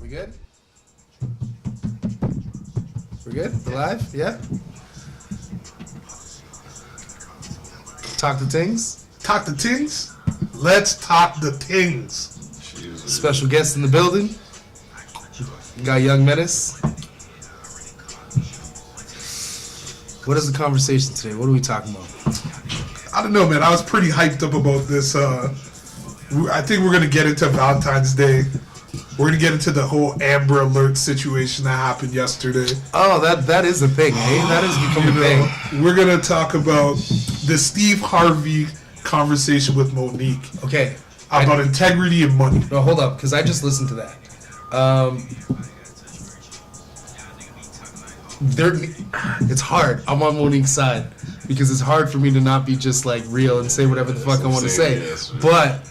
We good? We're good? We're live? Yeah? Talk the things? Talk the tings? Let's talk the tings. Special guest in the building. Got Young Menace. What is the conversation today? What are we talking about? I don't know, man. I was pretty hyped up about this. I think we're going to get into Valentine's Day. We're going to get into the whole Amber Alert situation that happened yesterday. Oh, that is a thing, eh? That is becoming a thing. We're going to talk about the Steve Harvey conversation with Monique. Okay. About integrity and money. No, hold up, because I just listened to that. It's hard. I'm on Monique's side because it's hard for me to not be just like real and say whatever the fuck I want to say. But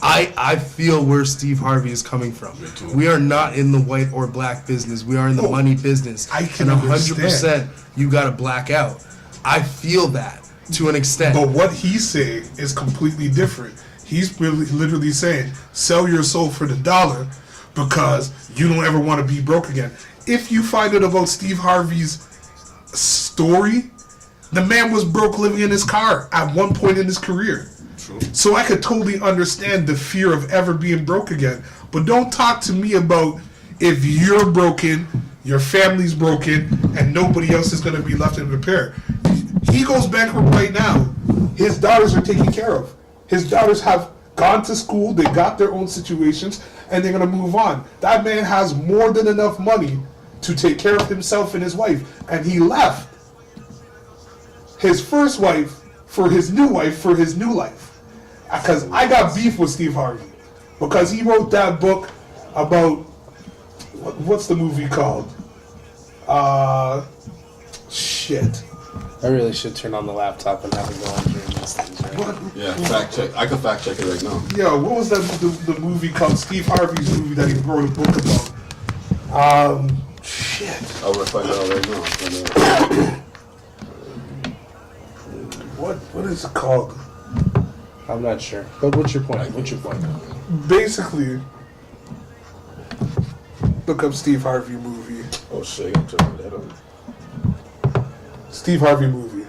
I feel where Steve Harvey is coming from. We are not in the white or black business. We are in the money business. I can and 100% you got to black out. I feel that to an extent. But what he's saying is completely different. He's really literally saying, sell your soul for the dollar because you don't ever want to be broke again. If you find out about Steve Harvey's story, the man was broke living in his car at one point in his career. True. So I could totally understand the fear of ever being broke again. But don't talk to me about if you're broken, your family's broken, and nobody else is going to be left in repair. He goes bankrupt right now. His daughters are taken care of. His daughters have gone to school, they got their own situations, and they're going to move on. That man has more than enough money to take care of himself and his wife. And he left his first wife for his new life. Because I got beef with Steve Harvey. Because he wrote that book about, what's the movie called? Shit. I really should turn on the laptop and have it go on during these things, right? What? Yeah, fact check. I can fact check it right now. Yo, what was that the movie called? Steve Harvey's movie that he wrote a book about. Shit. I'm gonna find out right now. What is it called? I'm not sure. But what's your point? Basically, look up Steve Harvey movie. Oh shit, I'm turning that on. Steve Harvey movie.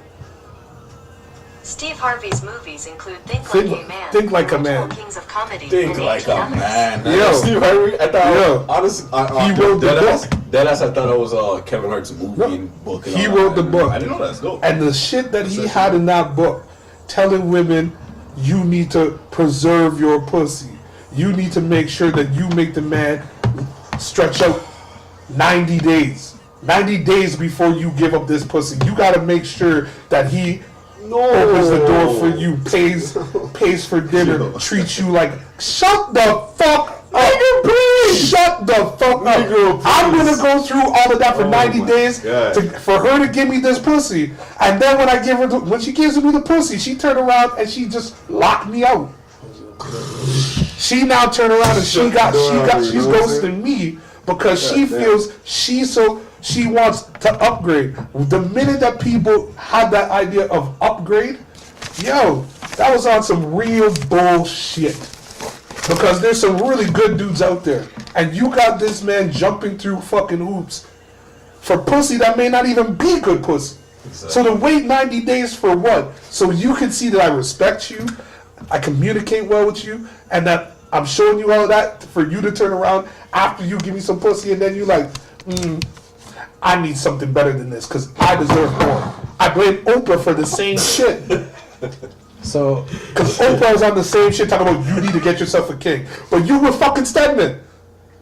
Steve Harvey's movies include Think Like a Man. Kings of Comedy, Think and like a others. man. Yo. Steve Harvey. I thought honestly, He wrote the book. Deadass, I thought it was Kevin Hart's movie and book. And He all wrote that. the book. I didn't know that's dope. And the shit that he had in that book, telling women, you need to preserve your pussy. You need to make sure that you make the man stretch out 90 days. 90 days before you give up this pussy. You gotta make sure that he opens the door for you, pays for dinner, treats you like, shut the fuck up. Nigga, please. Shut the fuck up. Nigga, I'm gonna go through all of that for 90 days for her to give me this pussy. And then when she gives me the pussy, she turned around and she just locked me out. She now turned around and she's ghosting me because she feels she wants to upgrade. The minute that people had that idea of upgrade, yo, that was on some real bullshit. Because there's some really good dudes out there. And you got this man jumping through fucking hoops for pussy that may not even be good pussy. Exactly. So to wait 90 days for what? So you can see that I respect you, I communicate well with you, and that I'm showing you all of that for you to turn around after you give me some pussy and then you like, I need something better than this because I deserve more. I blame Oprah for the same shit. So, because Oprah was on the same shit talking about you need to get yourself a king. But you were fucking Stedman.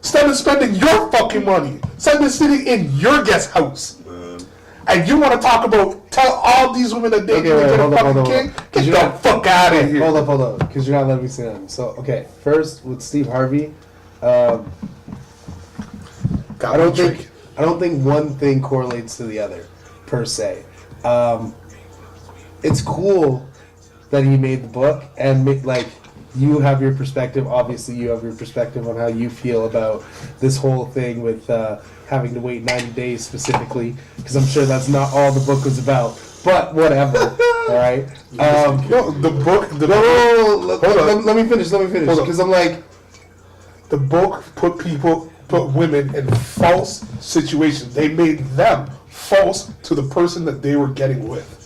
Stedman spending your fucking money. Stedman sitting in your guest house. And you want to talk about, tell all these women that they need to get a fucking king? Get the fuck out of here. Hold up. Because you're not letting me say that. So, okay. First, with Steve Harvey, I don't think one thing correlates to the other, per se. It's cool that he made the book and you have your perspective. Obviously, you have your perspective on how you feel about this whole thing with having to wait 90 days specifically, because I'm sure that's not all the book was about. But whatever, all right. No, the book. Let me finish. Because I'm like, the book put people put women in false situations. They made them false to the person that they were getting with.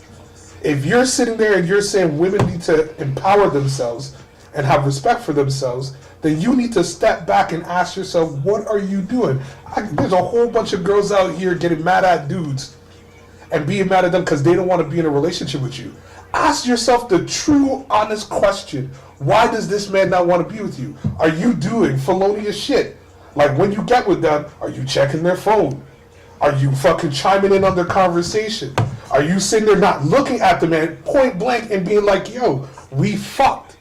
If you're sitting there and you're saying women need to empower themselves and have respect for themselves, then you need to step back and ask yourself, what are you doing? There's a whole bunch of girls out here getting mad at dudes and being mad at them because they don't want to be in a relationship with you. Ask yourself the true, honest question. Why does this man not want to be with you? Are you doing felonious shit? Like when you get with them, are you checking their phone? Are you fucking chiming in on their conversation? Are you sitting there not looking at the man point blank and being like, yo, we fucked.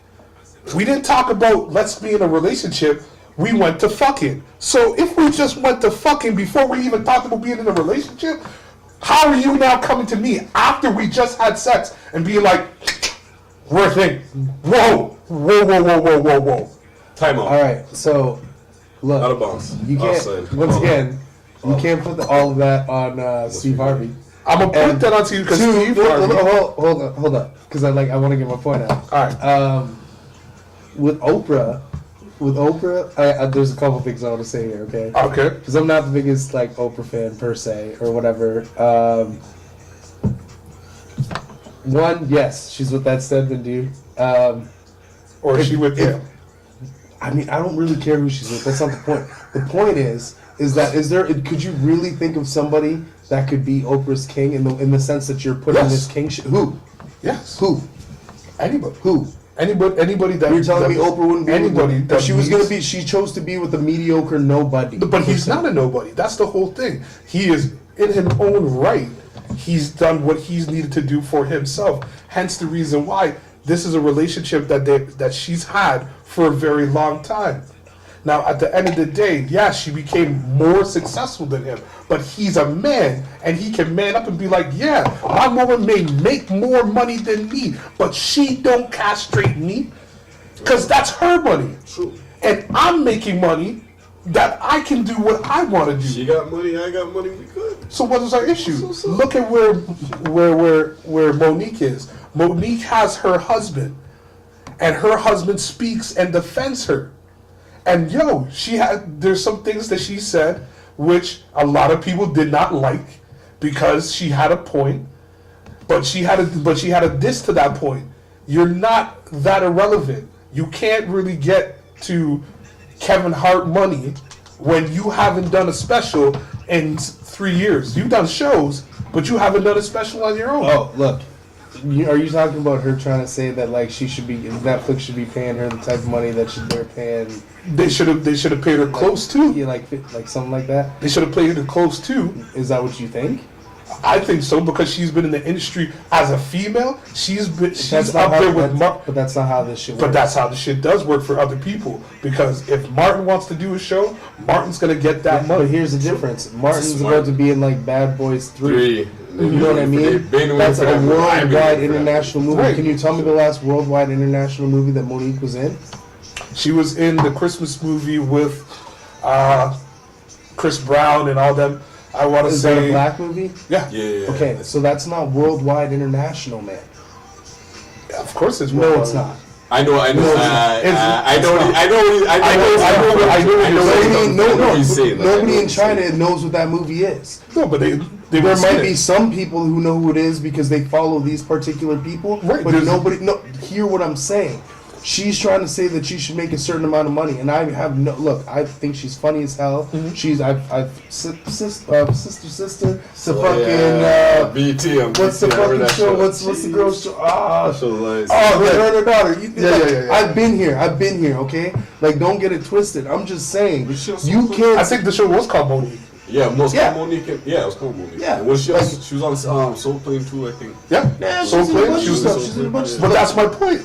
We didn't talk about let's be in a relationship. We went to fucking. So if we just went to fucking before we even talked about being in a relationship, how are you now coming to me after we just had sex and being like, we're a thing? Whoa, whoa, whoa, whoa, whoa, whoa, whoa. Time out. All right, so look, Out of bounds. you can't. Offside. Once again, you can't put all of that on Steve Harvey. I'm gonna put that on to you because Steve Harvey. Hold up, because I want to get my point out. All right. With Oprah, there's a couple things I want to say here. Okay. Okay. Because I'm not the biggest like Oprah fan per se or whatever. One, yes, she's with that Stedman dude. Or is she with him? I mean, I don't really care who she's with. That's not the point. The point is could you really think of somebody that could be Oprah's king in the sense that you're putting this kingship? Who? Yes. Who? Anybody. Who? Anybody that You're telling me Oprah wouldn't be anybody with, that if she was gonna be. She chose to be with a mediocre nobody. But he's not a nobody. That's the whole thing. He is in his own right. He's done what he's needed to do for himself. Hence the reason why this is a relationship that she's had for a very long time. Now, at the end of the day, yeah, she became more successful than him. But he's a man, and he can man up and be like, yeah, my woman may make more money than me, but she don't castrate me, because that's her money. True. And I'm making money that I can do what I want to do. She got money, I got money, we good. So what is our issue? So. Look at where Monique is. Monique has her husband, and her husband speaks and defends her. And there's some things that she said which a lot of people did not like because she had a point, but she had a diss to that point. You're not that irrelevant. You can't really get to Kevin Hart money when you haven't done a special in 3 years. You've done shows, but you haven't done a special on your own. Oh, look. Are you talking about her trying to say that like Netflix should be paying her the type of money that they're paying? They should have paid her close too. Yeah, like something like that. They should have paid her close too. Is that what you think? I think so because she's been in the industry as a female. She's That's up not there how, with Martin. but that's not how this shit works. But that's how the shit does work for other people. Because if Martin wants to do a show, Martin's gonna get that money. But here's the difference. Martin's Smart. about to be in like Bad Boys 3. You know what I mean? Been That's a waiting for that. worldwide international movie. Right. Can you tell me the last worldwide international movie that Monique was in? She was in the Christmas movie with Chris Brown and all them. I want to Is say that a black movie? Yeah. Yeah. Okay, so that's not worldwide international, man. Of course it's No, it's not. I know. I know No, he's saying. nobody in China knows what that movie is. No, but they There might be some people who know who it is because they follow these particular people, Right, but there's- nobody. No, hear what I'm saying. She's trying to say that she should make a certain amount of money, and I have no look. I think she's funny as hell. She's sister to fucking BT. what's the fucking show? What's the girl's show? Her Her daughter. Yeah. I've been here. Okay, like don't get it twisted. I'm just saying you can't. I think the show was called Monique. Yeah, Yeah. Monique. Yeah, it was called Monique. Yeah. And was she, Like- she was on Soul Plane too, I think. Yeah. she's So in a played. bunch She of was. stuff. She's in a bunch of But stuff. that's my point.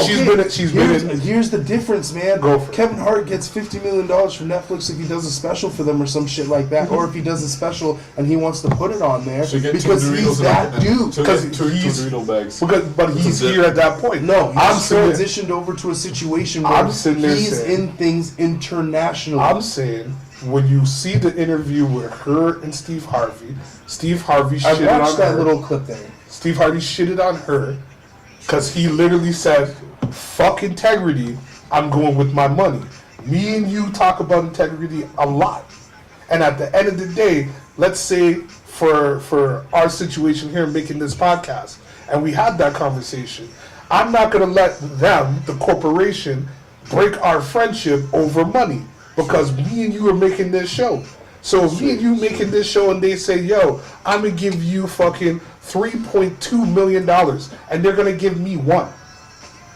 She's been in. Here's the difference, man. Go for it. Kevin Hart gets $50 million from Netflix if he does a special for them or some shit like that, or if he does a special and he wants to put it on there She'll get because two he's Doritos that dude. She'll Because get two he's- Dorito bags. But he's here at that point. No, I'm he's sitting. transitioned over to a situation where I'm sitting there he's saying- in things internationally. I'm saying when you see the interview with her and Steve Harvey I shitted watched on that her. little clip there. Steve Harvey shitted on her because he literally said, "Fuck integrity. I'm going with my money." Me and you talk about integrity a lot. And at the end of the day, let's say for our situation here making this podcast, and we had that conversation, I'm not going to let them, the corporation, break our friendship over money because me and you are making this show. So if me and you making this show and they say, yo, I'm going to give you fucking $3.2 million and they're going to give me $1.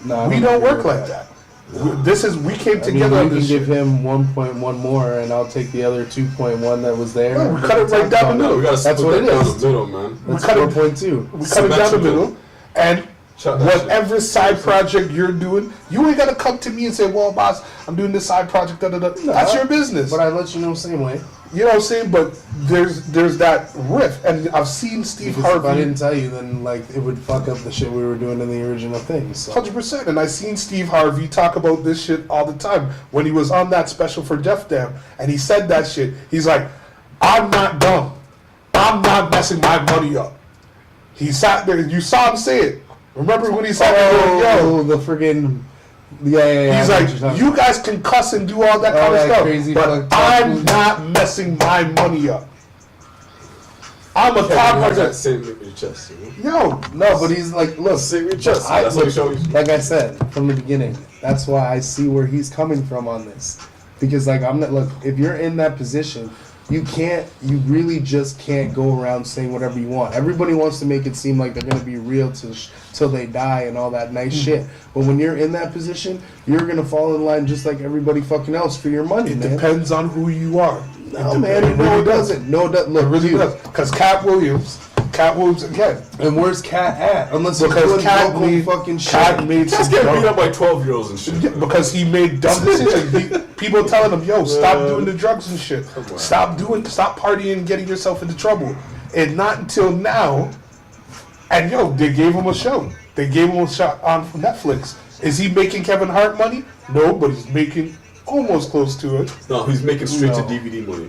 No, We don't work like that. We came together on you can this give shit. him 1.1 more, and I'll take the other 2.1 that was there. No, we cut it right down the middle. We gotta That's split what it that down is. the middle, man. That's cut it- 4.2. We cut it down the middle, and Shut that whatever shit. side project you're doing, you ain't gotta come to me and say, "Well, boss, I'm doing this side project." Da, da, da. That's your business. But I let you know the same way. You know what I'm saying? But there's that riff, and I've seen Steve Because if I Harvey didn't tell you, then like it would fuck up the shit we were doing in the original thing. So. 100%, and I seen Steve Harvey talk about this shit all the time when he was on that special for Def Jam, and he said that shit. He's like, "I'm not dumb. I'm not messing my money up." He sat there, and you saw him say it. Remember when he said, Oh, "Yo." the friggin' yeah. He's I know what like, you're talking you about. guys can cuss and do all that All kind of that stuff, crazy but fucking I'm talk. not messing my money up. I'm a Yeah, top you have that hundred. same in your chest, you know? Yo, No, but he's like, look, Same in your chest. I- That's how you look, show me. like I said from the beginning, that's why I see where he's coming from on this. Because like I'm not look, if you're in that position, you really just can't go around saying whatever you want. Everybody wants to make it seem like they're gonna be real till they die and all that nice shit. But when you're in that position, you're gonna fall in line just like everybody fucking else for your money, it man. depends on who you are. No, man, no, it doesn't. No, look, It really dude, does. Because Cat Williams again. And where's Cat at? Unless he's Because doing Cat local made fucking shit. Cat made Cats some get dumb- beat up by 12-year-olds and shit. Yeah, because he made dumb decisions. People telling him, "Yo, stop doing the drugs and shit. on. Stop partying, and getting yourself into trouble." And not until now. And yo, they gave him a show. They gave him a shot on Netflix. Is he making Kevin Hart money? No, but he's making almost close to it. No, he's making straight No. to DVD money.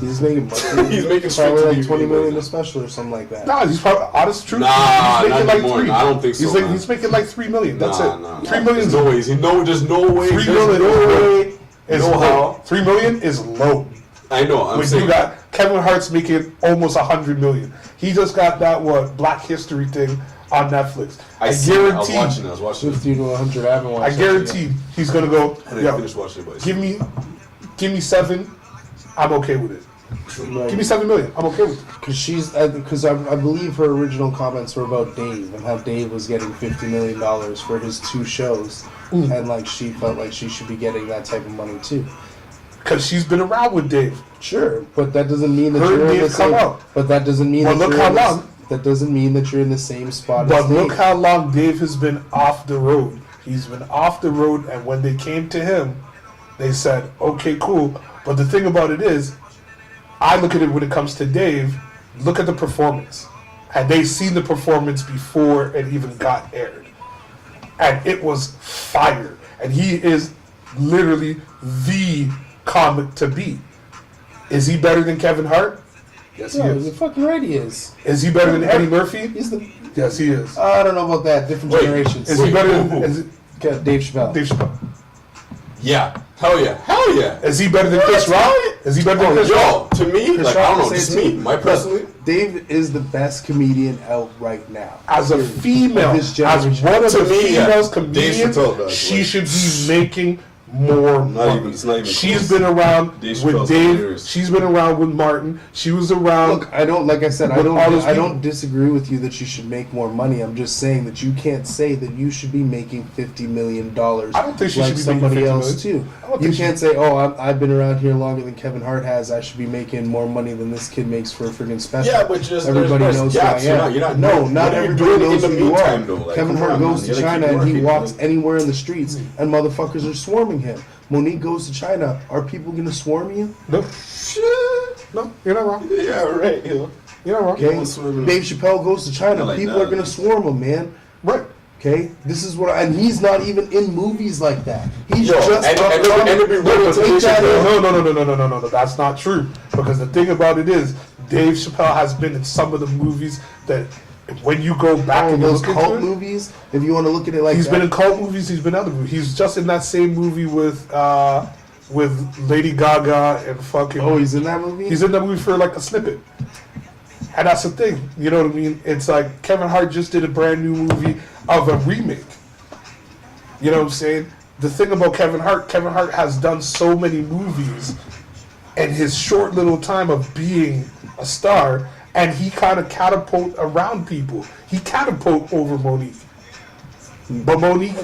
He's making money. He's making straight probably to like DVD 20 million money. a special or something like that. Nah, he's probably honest truth. Nah, he's making not like anymore. 3. Nah, I don't think so, He's, like, man. he's making like 3 million. That's Nah, it. nah. 3 million. There's no ways. There's no way. 3 There's million. no way. Is No low. how. 3 million is low. I know. I'm When saying. you got Kevin Hart's making almost 100 million. He just got that Black History thing on Netflix. I see it. I was guarantee. watching it. I was watching it. 50 to 100. I haven't watched I that guarantee he's gonna go. I didn't Yo, finish watching it, but give me 7. I'm okay with it. Give me 7 million. I'm okay with it. Because I believe her original comments were about Dave and how Dave was getting $50 million for his 2 shows. And like she felt like she should be getting that type of money too. Because she's been around with Dave. Sure, but that doesn't mean that Her you're in Dave the come same. out. But that doesn't mean Well, that look you're how in the- long. That doesn't mean that you're in the same spot But as look Dave. how long Dave has been off the road. He's been off the road, and when they came to him, they said, "Okay, cool." But the thing about it is, I look at it when it comes to Dave. Look at the performance. Had they seen the performance before it even got aired, and it was fire. And he is literally the comic to beat. Is he better than Kevin Hart? Yes, he No, is. you're fucking right. He is. Is he better than Eddie Murphy? He's the. Yes, he is. I don't know about that. Different Wait, generations. Is he better than who? Dave Chappelle. Dave Chappelle? Yeah. Hell yeah. Hell yeah. Is he better than Chris Rock? Is he better than Chris Rock? Yo, to me, like, I don't know, just me, my personally. Dave is the best comedian out right now. As a female, Of as this generation. one of To the me, yeah. females Dave comedians, Chappelle does, she like- should be making more money. It's not even She's close. been around Dave with Chappelle's Dave. hilarious. She's been around with Martin. She was around. Look, I don't. Like I said, I With don't. all those I people. don't disagree with you that you should make more money. I'm just saying that you can't say that you should be making $50 million. I don't think she like should be somebody making $50 else million. too. I don't You think she- can't say, "Oh, I've been around here longer than Kevin Hart has. I should be making more money than this kid makes for a freaking special." Yeah, but just everybody there's knows gaps. who I am. You're not No, doing- not what are you everybody doing knows in the who you meantime, are. though? Like, Kevin come Hart on, goes man. to You gotta China keep and he working, walks man. anywhere in the streets, and motherfuckers are swarming him. Monique goes to China. Are people gonna swarm you? No, Shit. no, you're not wrong. Yeah, right. You know. You're not wrong. Okay, People swarming him. Dave Chappelle goes to China. Not like People that. are gonna swarm him, man. Right. Okay, this is what, and he's not even in movies like that. He's Yo, just and up to be front. real, to Take Dave that Chappelle- in. No, that's not true. Because the thing about it is, Dave Chappelle has been in some of the movies that when you go back and those look cult into it, movies, if you want to look at it like he's that. been in cult movies. He's been in other movies. He's just in that same movie with Lady Gaga and fucking. Oh, he's in that movie? He's in that movie for like a snippet. And that's the thing. You know what I mean? It's like Kevin Hart just did a brand new movie of a remake. You know what I'm saying? The thing about Kevin Hart has done so many movies in his short little time of being a star, and he kind of catapult around people. He catapult over Monique. But Monique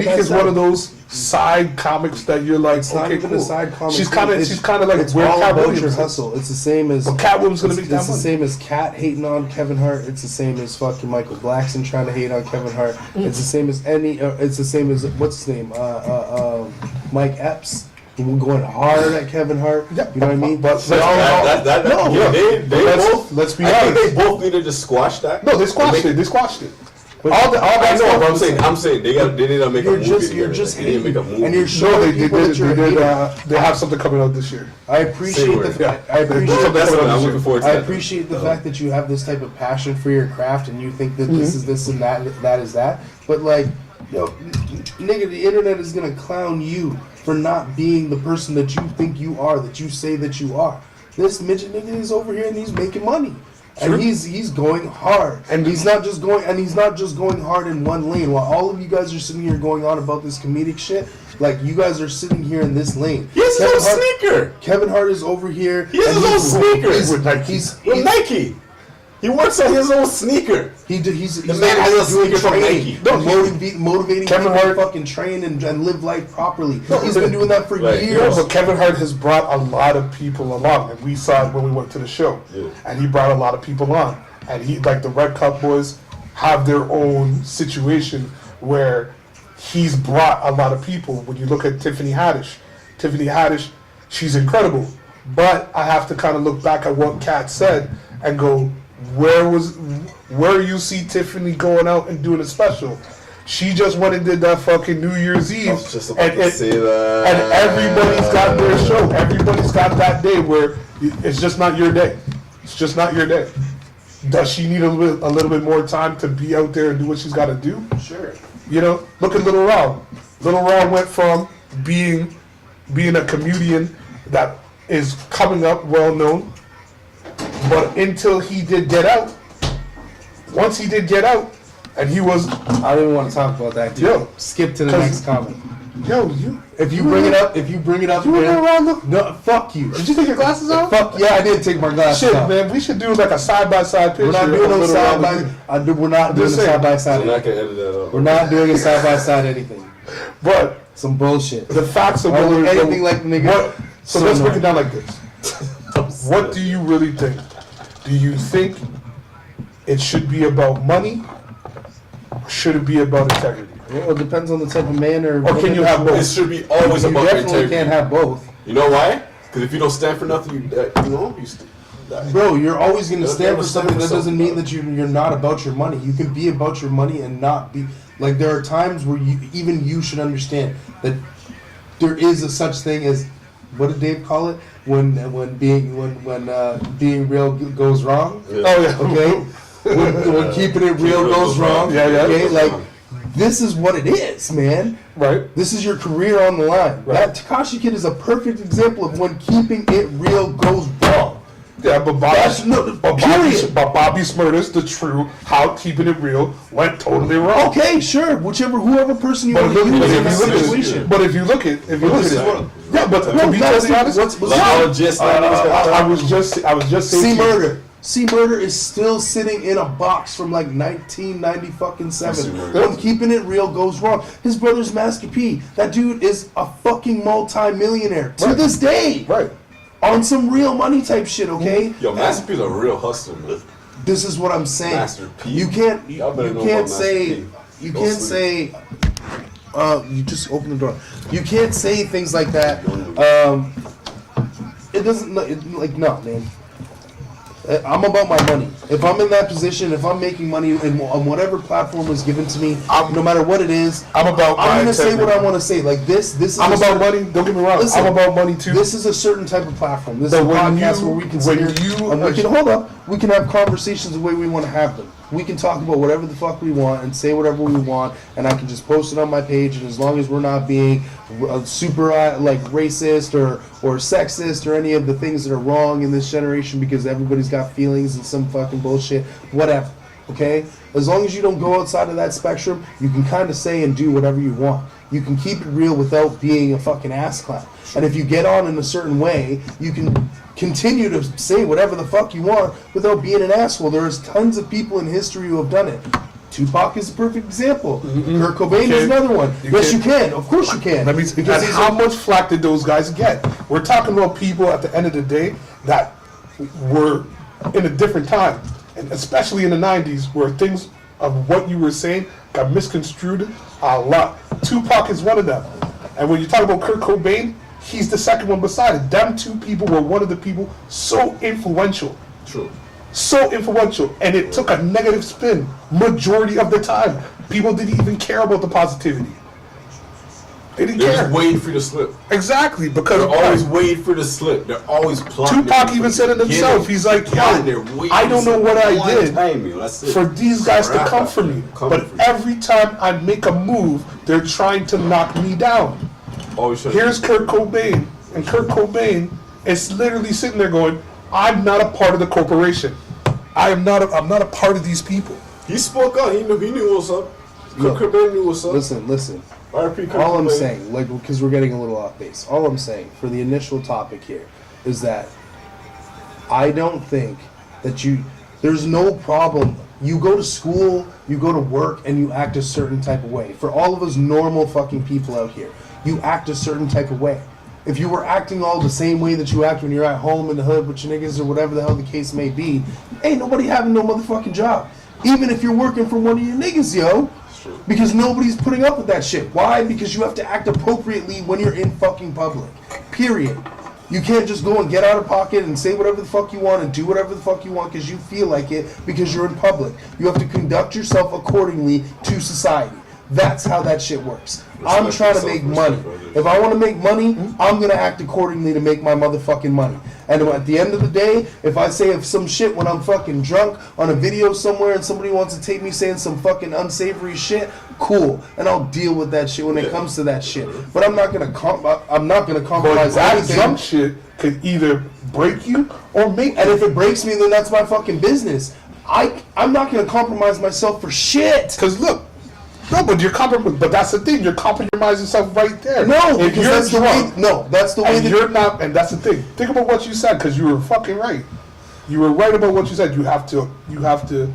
is one of those side comics that you're like, It's okay, not even cool. a side comic. She's kind of like it's where all Cat about Williams your is. hustle. It's the same as. But Catwoman's gonna make that It's the money. same as Cat hating on Kevin Hart. It's the same as fucking Michael Blackson trying to hate on Kevin Hart. It's the same as It's the same as what's his name? Mike Epps. Going hard at Kevin Hart. You know what I mean? But They both. let's be I think honest. they both needed to squash that. No, they squashed it. They squashed it. But All that I know, stuff but was- I'm saying they need to make a You're movie. just together. They need to make a movie. and you're No, showing people that you're hating. they have something coming out this year. I appreciate word. the I Yeah. appreciate That's the what I'm looking forward to. I that. appreciate the fact that you have this type of passion for your craft and you think that this is this and that is that. But like, yo, nigga, the internet is gonna clown you for not being the person that you think you are, that you say that you are. This midget nigga is over here and he's making money. Sure. And he's going hard. And he's not just going hard in one lane. While all of you guys are sitting here going on about this comedic shit, like you guys are sitting here in this lane. He has his Kevin own Hart- sneaker. Kevin Hart is over here. He has and his own sneakers. with Nike. He's With Nike. He works on his own sneaker. he's The man has a doing sneaker from training, Nike. motivating Kevin people Hart- to fucking train and live life properly. He's been doing that for Right. Yeah, years. but Kevin Hart has brought a lot of people along, and we saw it when we went to the show. Yeah. And he brought a lot of people on, and he like the Red Cup boys have their own situation where he's brought a lot of people. When you look at Tiffany Haddish, she's incredible, but I have to kind of look back at what Kat said and go, where you see Tiffany going out and doing a special? She just went and did that fucking New Year's Eve, I was just about to say that. and everybody's got their show. Everybody's got that day where it's just not your day. It's just not your day. Does she need a little bit more time to be out there and do what she's got to do? Sure. You know, look at Little Ron. Little Ron went from being a comedian that is coming up, well known, but until he did Get Out. Once he did Get Out, and he was, I don't even want to talk about that, dude. Yo. Skip to the 'Cause- next comment. you. If you bring it up, You were man, around the. no, fuck you. Did you take your glasses off? Fuck yeah, I did take my glasses Shit, off. man, we should do like a side-by-side picture. We're not doing of no Little side Ron by. with you. We're not doing a Just saying. side by I'm side. not gonna edit that out. We're not doing a side by side anything. But Some bullshit. the facts of I don't look Little- anything like the nigga. What, so So let's break annoying. it down like this. What do you really think? Do you think it should be about money, or should it be about integrity? Well, it depends on the type of man or. Or can you have both? It should be always You about definitely integrity. can't have both. You know why? Because if you don't stand for nothing, you die. Bro, you're always going to You'll stand never for stand something. for That doesn't something, mean that you're not about your money. You can be about your money and not be. Like, there are times where even you should understand that there is a such thing as, what did Dave call it? When being real goes wrong. Yeah. Oh yeah. Okay? when keeping it real goes wrong. Yeah, yeah. Okay? Like, this is what it is, man. Right. This is your career on the line. Right. That Tekashi Kid is a perfect example of when keeping it real goes wrong. Yeah, but That's period. Bobby Smurder's the true how keeping it real went totally wrong. Okay, sure. whoever person you But want to look, use in that if you look at- situation. but if you look at This is what- yeah, but to No, be that's totally honest, what's Apologist, I was just saying. C to you- Murder. C Murder is still sitting in a box from like 1990 fucking C 7. Murder. When keeping it real goes wrong. His brother's Master P. That dude is a fucking multi-millionaire to Right. this day. Right. On some real money type shit, okay? Yo, Master P's a real hustler, man. This is what I'm saying. Master P. You can't. Y'all better You know can't about Master say. P. You Don't can't sleep. say. You just open the door. You can't say things like that. It doesn't. Like no, man. I'm about my money. If I'm in that position, if I'm making money on whatever platform was given to me, no matter what it is, I'm about my I'm gonna say what integrity. I want to say. Like this is. I'm a about certain- money. Don't get me wrong. Listen, I'm about money too. This is a certain type of platform. This But is a when podcast you- where we can when sit here you- and we can hold up. we can have conversations the way we want to have them. We can talk about whatever the fuck we want and say whatever we want, and I can just post it on my page. And as long as we're not being super like racist or sexist or any of the things that are wrong in this generation, because everybody's got feelings and some fucking bullshit, whatever. Okay? As long as you don't go outside of that spectrum, you can kind of say and do whatever you want. You can keep it real without being a fucking ass clown. And if you get on in a certain way, you can continue to say whatever the fuck you want without being an asshole. There's tons of people in history who have done it. Tupac is a perfect example. Kurt Cobain is another one. Yes, you can. Of course you can. Let me. Because and how much flack did those guys get? We're talking about people at the end of the day that were in a different time, and especially in the 90s, where things of what you were saying got misconstrued a lot. Tupac is one of them. And when you talk about Kurt Cobain, he's the second one beside it. Them two people were one of the people so influential. True. So influential. And it took a negative spin majority of the time. People didn't even care about the positivity. They didn't They're care. just waiting for you to slip. Exactly, because They're always waiting for the slip. They're always plotting. Tupac even said it himself. He's like, yo, I don't know what I did for these guys to come for me. But every time I make a move, they're trying to knock me down. Here's Kurt Cobain. And Kurt Cobain is literally sitting there going, I'm not a part of the corporation. I'm not a part of these people. He spoke up. He knew what's up. Kurt Cobain knew what's up. Listen. R.I.P. All I'm saying, like, because we're getting a little off base. All I'm saying for the initial topic here is that I don't think that there's no problem. You go to school, you go to work, and you act a certain type of way. For all of us normal fucking people out here, you act a certain type of way. If you were acting all the same way that you act when you're at home in the hood with your niggas or whatever the hell the case may be, ain't nobody having no motherfucking job. Even if you're working for one of your niggas, yo. Because nobody's putting up with that shit. Why? Because you have to act appropriately when you're in fucking public. Period. You can't just go and get out of pocket and say whatever the fuck you want and do whatever the fuck you want because you feel like it because you're in public. You have to conduct yourself accordingly to society. That's how that shit works. I'm trying to make money. If I want to make money, I'm going to act accordingly to make my motherfucking money. And at the end of the day, if I say some shit when I'm fucking drunk on a video somewhere and somebody wants to take me saying some fucking unsavory shit, cool. And I'll deal with that shit when it comes to that shit. But I'm not going to compromise that anything. drunk shit could either break you or make you. And if it breaks me, then that's my fucking business. I'm not going to compromise myself for shit. Because look, no, but you're compromising. But that's the thing. You're compromising yourself right there. No, if because you're that's drunk, the way. No, that's the way. And you're not. And that's the thing. Think about what you said, because you were fucking right. You were right about what you said. You have to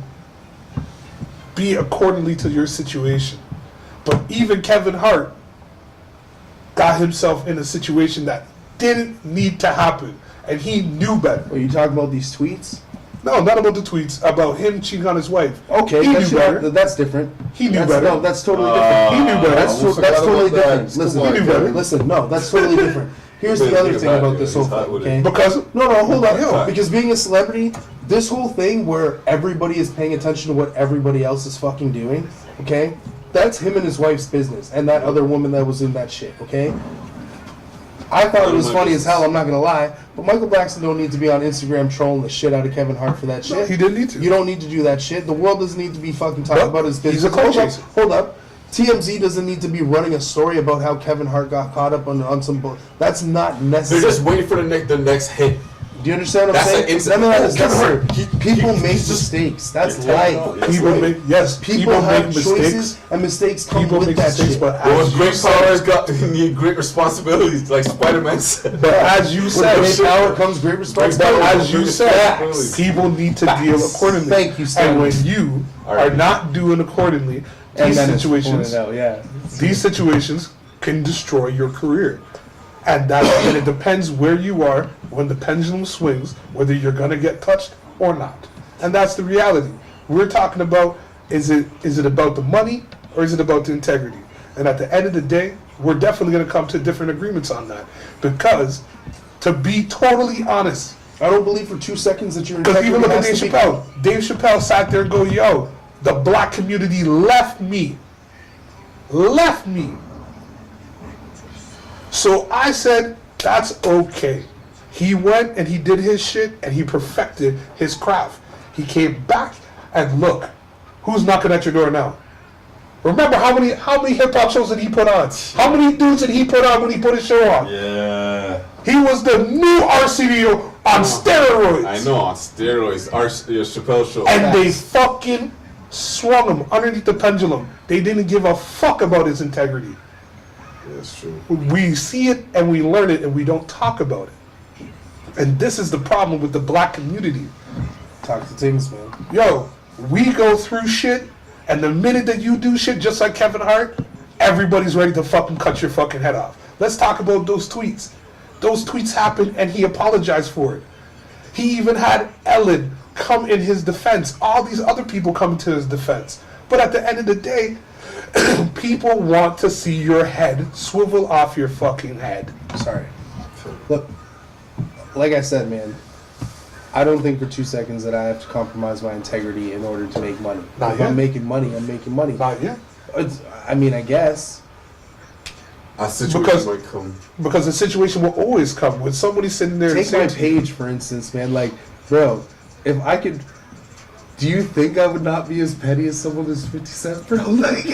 be accordingly to your situation. But even Kevin Hart got himself in a situation that didn't need to happen, and he knew better. Are you talking about these tweets? No, not about the tweets. About him cheating on his wife. Okay, he knew better. That's different. He knew better. No, that's totally different. He knew better. That's totally different. He knew better. Listen, no, that's totally different. Here's the other thing about this whole thing, okay? Because no, hold on. Because being a celebrity, this whole thing where everybody is paying attention to what everybody else is fucking doing, okay? That's him and his wife's business, and that other woman that was in that shit, okay? I thought it was funny as hell, I'm not gonna lie, but Michael Blackson don't need to be on Instagram trolling the shit out of Kevin Hart for that shit. No, he didn't need to. You don't need to do that shit. The world doesn't need to be fucking talking about his business. He's a coach. Hold up. TMZ doesn't need to be running a story about how Kevin Hart got caught up on some bull. That's not necessary. They're just waiting for the next hit. Do you understand what I'm saying? None of that is necessary. People make mistakes. That's life. People have make choices and mistakes come people with make that mistakes, shit. but Well, great powers need great responsibilities, like Spider-Man said. But as you said, With great power comes great responsibility. But as you said, people need to deal accordingly. Thank you, Stan. And when you are not doing accordingly, these situations can destroy your career. And it depends where you are when the pendulum swings, whether you're gonna get touched or not. And that's the reality. We're talking about is it about the money or is it about the integrity? And at the end of the day, we're definitely gonna come to different agreements on that. Because to be totally honest, I don't believe for 2 seconds that you're. because even look at Dave Chappelle. Dave Chappelle sat there and go, yo, the black community left me. So I said, that's okay. He went and he did his shit and he perfected his craft. He came back, and look, who's knocking at your door now? Remember how many hip hop shows did he put on? How many dudes did he put on when he put his show on? Yeah. He was the new Arsenio on steroids. I know, on steroids. Chappelle show. And they fucking swung him underneath the pendulum. They didn't give a fuck about his integrity. Yeah, that's true. We see it and we learn it and we don't talk about it. And this is the problem with the black community. Talk to things, man. Yo, we go through shit, and the minute that you do shit just like Kevin Hart, everybody's ready to fucking cut your fucking head off. Let's talk about those tweets. Those tweets happened and he apologized for it. He even had Ellen come in his defense. All these other people come to his defense. But at the end of the day, people want to see your head swivel off your fucking head. Sorry. Look, like I said, man, I don't think for 2 seconds that I have to compromise my integrity in order to make money. Not If yet. I'm making money, I'm making money. Not yet. I mean, I guess. A situation might come. Because the situation will always come with somebody sitting there. Take my page, for instance, man. Like, bro, if I could... Do you think I would not be as petty as someone as 50 Cent, bro? Like,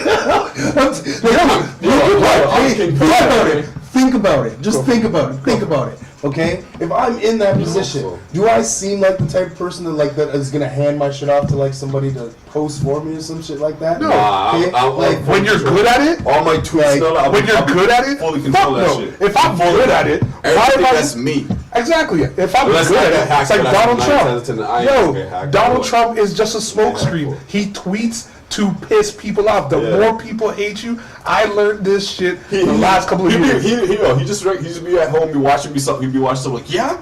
think about it. Just think about it. Think about it. Okay? If I'm in that position, do I seem like the type of person that is gonna hand my shit off to like somebody to post for me or some shit like that? No. Okay? Like When you're good at it, all my tweets, when you're good at it, fully fuck control that no. shit. If I'm good at it, why Everything am I? that's me. Exactly. If I'm Unless good I at get it, hacked, it's like but Donald that's 9 Trump. times out of 10 I ain't get Yo, hacked. Donald Trump is just a smokescreen. He tweets to piss people off. The more people hate you, I learned this shit the last couple of years. He just be at home, be watching me something. He'd be watching something like, yeah,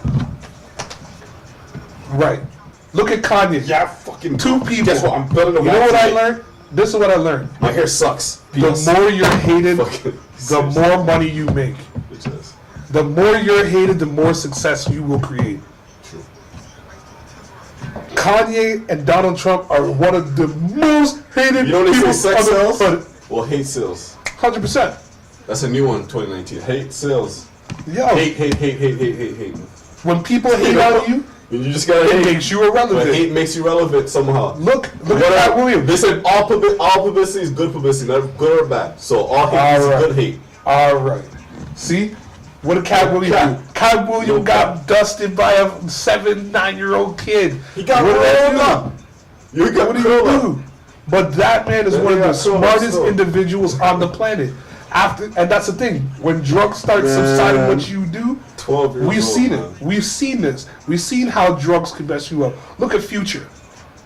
Right. Look at Kanye. yeah, fucking 2 people. Guess what? I'm building a You know what I learned? This is what I learned. My hair sucks. The more you're hated, Fucking the more money you make. Bitches. The more you're hated, the more success you will create. True. Kanye and Donald Trump are one of the most hated You know what they people say, sex on the sells? planet. Well, hate sales. 100%. That's a new one, 2019. Hate sales. Yo, Hate. when people hate on you, You just gotta it hate. makes you irrelevant. But hate makes you relevant somehow. Look at Pat Williams. They said all publicity is good publicity, not good or bad. So all hate is good hate. All right. See? What did Cat Williams do? Cat Williams got dusted by a 7-9-year-old kid. He got What did that rolled up. You got What do you do? But that man is Then one of he the got killed smartest also. individuals on the planet. And that's the thing. When drugs start subsiding, what you do, 12 years we've old, seen man. it. We've seen this. We've seen how drugs can mess you up. Look at Future.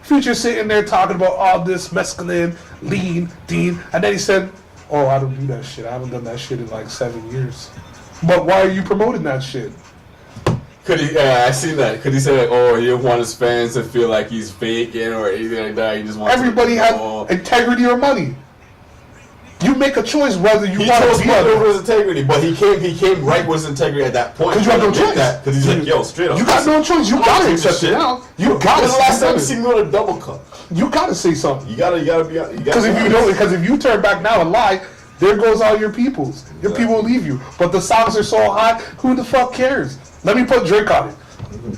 Future sitting there talking about all this mescaline, lean, dean, and then he said, "Oh, I don't do that shit. I haven't done that shit in like 7 years." But why are you promoting that shit? Could he? I seen that. Could he say like, "Oh, he don't want his fans to feel like he's faking or anything like that"? He just wants Everybody to, has oh. integrity or money. You make a choice whether you He want chose to be money over a... his integrity, but he came right with his integrity at that point. 'Cause you have no choice. Because he's like, yo, straight up. You got no choice. You gotta take this accept it shit. now. You gotta. When's the last time you say seen me with a double cup? You gotta say something. You gotta be. Because if you turn back now and lie, there goes all your peoples. Your people will leave you. But the songs are so hot, who the fuck cares? Let me put Drake on it,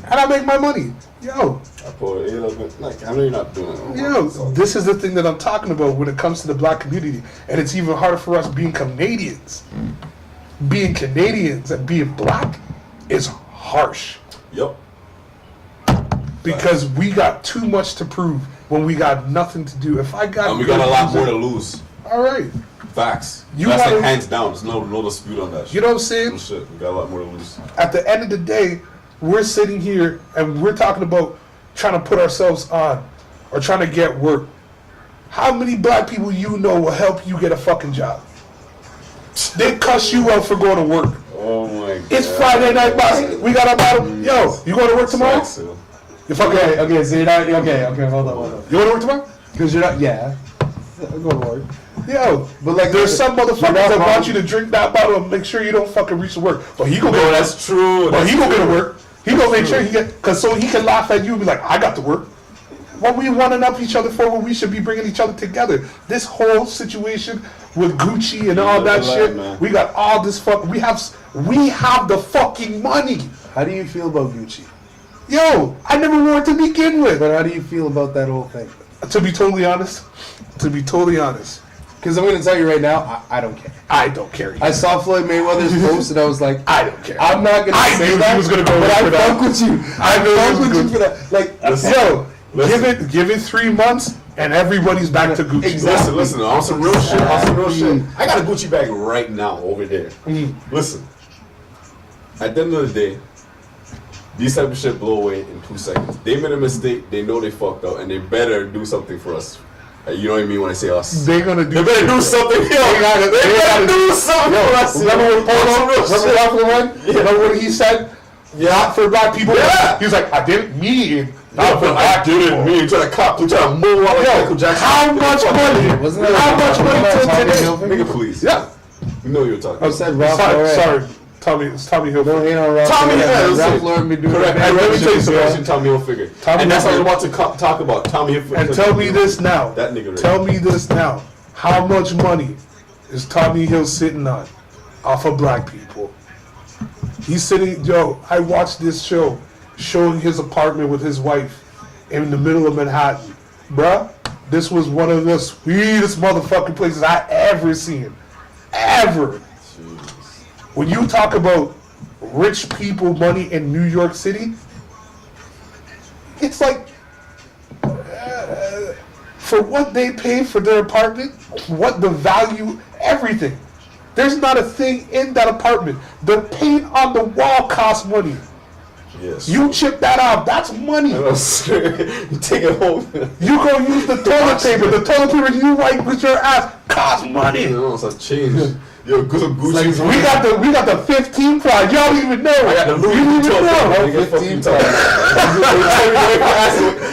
and I make my money. Yo, I put it a little bit. Like, I know you're not doing it. yo, this is the thing that I'm talking about when it comes to the black community, and it's even harder for us being Canadians. Being Canadians and being black is harsh Yep. because we got too much to prove when we got nothing to do. If I got, And we got a lot more to lose. All right, Facts. You That's wanna- like hands down. There's no dispute on that shit. you know what I'm saying? No shit. We got a lot more to lose. At the end of the day, we're sitting here and we're talking about trying to put ourselves on or trying to get work. How many black people you know will help you get a fucking job? They cuss you out for going to work. Oh my god. It's Friday night, boss. We got a bottle. Yo, you going to work tomorrow? You fucking. Okay, so you're not... Okay, hold on. You going to work tomorrow? Because you're not... Yeah. Go to work. Yo, But like... there's some motherfuckers you're not that wrong. want you to drink that bottle and make sure you don't fucking reach to work. But he gonna No, go. that's true. But he gonna true. get to work. He gonna make sure he get, cause so he can laugh at you and be like, I got to work. What we wanting up each other for when we should be bringing each other together. This whole situation with Gucci and all that Life, shit, man. we got all this fuck. We have the fucking money. How do you feel about Gucci? Yo, I never wore it to begin with. But how do you feel about that whole thing? To be totally honest, Because I'm going to tell you right now, I don't care. I don't care. I saw Floyd Mayweather's post and I was like, I don't care. I'm not going to say knew that. he was gonna go but for I that. fuck with you. I knew he fuck was with you for that. Like, Listen. give it 3 months and everybody's back to Gucci. Exactly. Listen, on some real shit, I got a Gucci bag right now over there. Listen, at the end of the day, these type of shit blow away in 2 seconds. They made a mistake, they know they fucked up, and they better do something for us. You know what I mean when I say us? They're gonna do. They better do something. They better do something for us. Remember when Polo? Remember when? Remember what he said? Not for black people. Yeah. He was like, I didn't mean not for I black people. didn't mean trying to cop, trying to move out like Michael Jackson. How much money? Wasn't that How much money till Tommy today? Hilfiger? Nigga, please. Yeah. You know you're talking. I said Ralph Sorry, Lauren. it's Tommy Hilfiger. Don't hate on Ralph Tommy Lauren. Hilfiger. Ralph Lauren be doing Correct. that. And let me tell you Yeah. something. Tommy Hilfiger. Tommy And that's what Hilfiger. I'm about to talk about. Tommy Hilfiger. And tell me this now. That nigga. Right. Tell me this now. How much money is Tommy Hill sitting on off of black people? He's sitting, I watched this show showing his apartment with his wife in the middle of Manhattan. Bruh, this was one of the sweetest motherfucking places I ever seen. Ever. Jeez. When you talk about rich people money in New York City, it's like, for what they pay for their apartment, what the value, everything. There's not a thing in that apartment. The paint on the wall costs money. Yes. You chip that off, that's money. You take it home. You go use the toilet paper. The toilet paper you wipe with your ass costs money. You know, it's a change. Yo, good Gucci. We got the 15 price. Y'all don't even know. I got the Louis You don't even Vuitton. know. 15 times.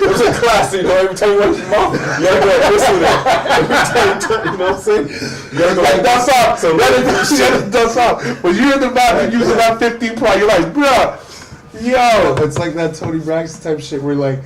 It was a class, you know, every time you went to your mouth, you gotta go like this with it. Every time you turn, you know what I'm saying? You gotta go Like that's all. So That's all. When you're in the bathroom using that 15 price, you're like, bruh, yo. It's like that Tony Braxton type shit where like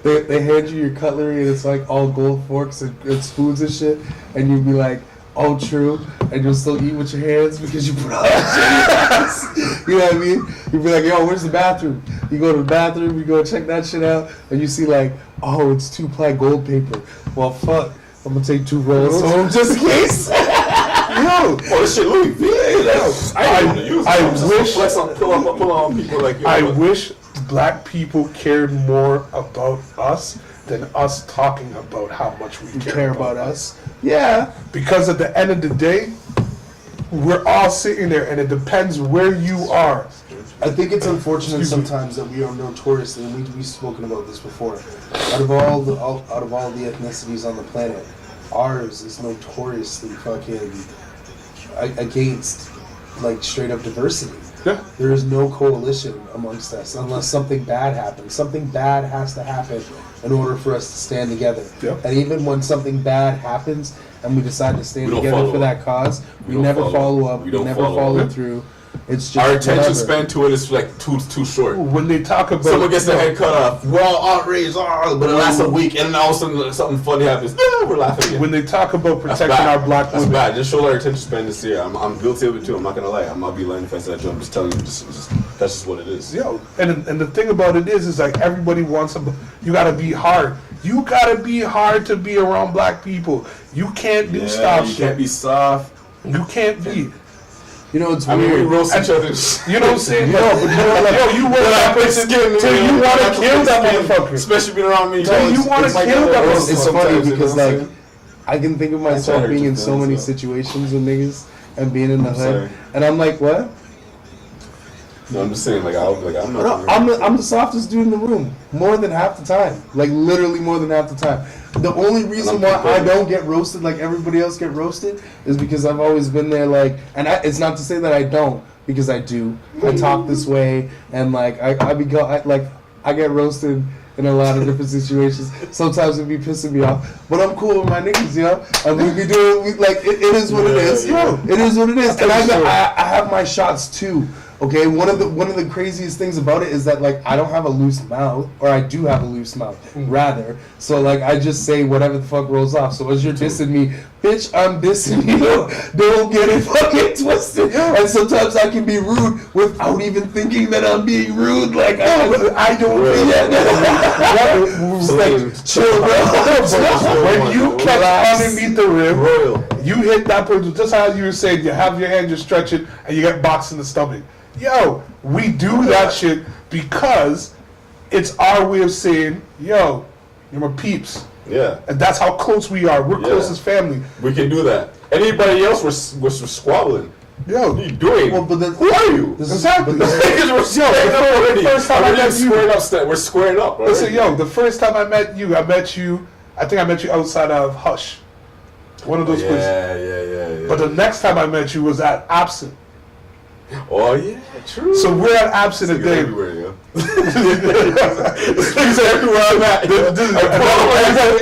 they hand you your cutlery and it's like all gold forks and spoons and shit, and you'd be like, "Oh, true," and you'll still eat with your hands because you put all that shit in your ass. You know what I mean? You'd be like, "Yo, where's the bathroom?" You go to the bathroom, you go check that shit out, and you see like, "Oh, it's 2-ply gold paper." Well, fuck, I'm gonna take 2 rolls home just in case. Yo, oh, this shit Louis V. I wish. Pull on people like you. I wish black people cared more about us than us talking about how much we Care about us? Yeah. Because at the end of the day, we're all sitting there, and it depends where you are. I think it's unfortunate sometimes that we are notoriously, and we've spoken about this before. Out of all the ethnicities on the planet, ours is notoriously fucking against like straight up diversity. Yeah. There is no coalition amongst us unless something bad happens. Something bad has to happen in order for us to stand together. Yeah. And even when something bad happens and we decide to stand We don't together follow for up. that cause, we don't never follow up. We We don't never follow follow up. through. It's just Our attention whatever. span to it is like too short. When they talk about Someone gets their head cut off. We're all outraged, but it lasts a week, and then all of a sudden something funny happens. We're laughing again. when they talk about That's protecting bad. our black That's women, bad. Just show our attention span this year. I'm guilty of it too. I'm not gonna lie. I'm not be lying if I said that. I'm just telling you. That's just what it is. yo, and the thing about it is like everybody wants to. You gotta be hard. You gotta be hard to be around black people. You can't do stop You shit. can't be soft. You can't be. You know, it's I mean, we weird. roast each other. You know what I'm saying? No, but you know, like, yo, you want that person till you want to kill that motherfucker. Especially being around me. Till you want to like kill that. that It's motherfucker. funny Sometimes, because you know what I'm like I can think of myself hurt being your in so feelings, many though. situations with niggas and being in the hood, sorry. and I'm like, what? No, I'm just saying, like, I'm No, not. I'm the softest dude in the room more than half the time, like literally more than half the time. The only reason why I don't get roasted like everybody else get roasted is because I've always been there, like, and it's not to say that I don't, because I do. I talk this way, and like I get roasted in a lot of different situations. Sometimes it be pissing me off, but I'm cool with my niggas, yo. And we be doing like it is what it is, yo. It is what it is, and I have my shots too. Okay, one of the craziest things about it is that like I don't have a loose mouth, or I do have a loose mouth, rather. So like I just say whatever the fuck rolls off. So as you're dissing me Bitch, I'm dissing you. Don't get it fucking twisted. And sometimes I can be rude without even thinking that I'm being rude. Like, I don't think that. Chill, bro. When you catch underneath the rim, Royal. you hit that person, just how you were saying, you have your hand, you stretch it, and you get boxed in the stomach. Yo, we do that shit because it's our way of saying, yo, you're my peeps. Yeah. And that's how close we are. We're close as family. We can do that. Anybody else was squabbling. Yo, What are you doing? Well, but then, who are you? exactly. Because we're squaring up already. first time I met you- We're squaring up. Already. Listen, yo, the first time I met you, I think I met you outside of Hush. One of those places. Yeah. But the next time I met you was at Absent. Oh yeah, true. So we're at Absent Niggas today. everywhere, yo. Niggas everywhere I'm at.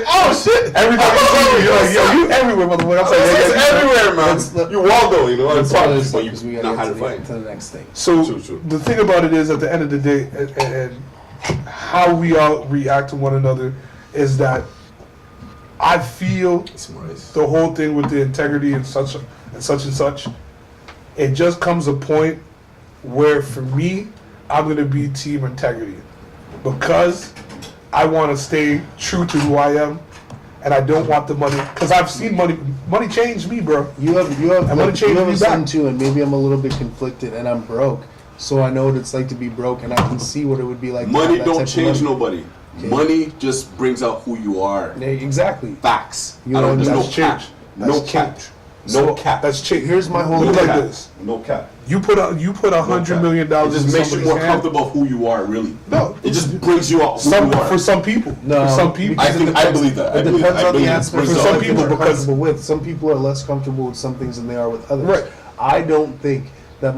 Oh shit! Every time you see me, you're like, yo, you everywhere, motherfucker. I'm It's saying, everywhere, man. You Waldo, you know. That's I'm all talking, it's but like, you 'cause we know gotta how to get fight. to the next thing. So True. the thing about it is, at the end of the day, and how we all react to one another is that I feel It's nice. the whole thing with the integrity and such and such. It just comes a point where, for me, I'm gonna be team integrity because I want to stay true to who I am, and I don't want the money because I've seen money. Money changed me, bro. You have I'm gonna change you have me a son back. too, and maybe I'm a little bit conflicted, and I'm broke, so I know what it's like to be broke, and I can see what it would be like. to Money have that don't type of change money. nobody. Okay. Money just brings out who you are. Yeah, exactly. Facts. You I know, don't. There's no that's cap. change. No That's cap. change. No So, cap. That's change. Here's my whole no Look thing. like cap. this. No cap. You put $100 million It in just makes you somebody's more hand. comfortable of who you are, really. No, It just brings you out who some, you are. for some people. No, For some people. I think I believe that. I It believe, depends I on believe the it aspect brings of For out some what who people, you they're are. because- comfortable with. Some people are less comfortable with some things than they are with others. Right. I don't think that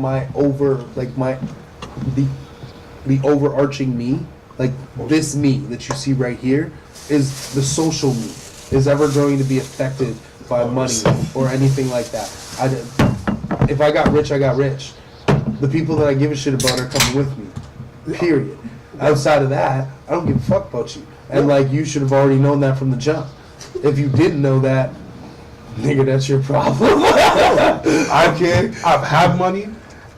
the overarching me, like this me that you see right here, is the social me, is ever going to be affected by money or anything like that. If I got rich, I got rich. The people that I give a shit about are coming with me. Period. Outside of that, I don't give a fuck about you. And like, you should have already known that from the jump. If you didn't know that, nigga, that's your problem. I've had money,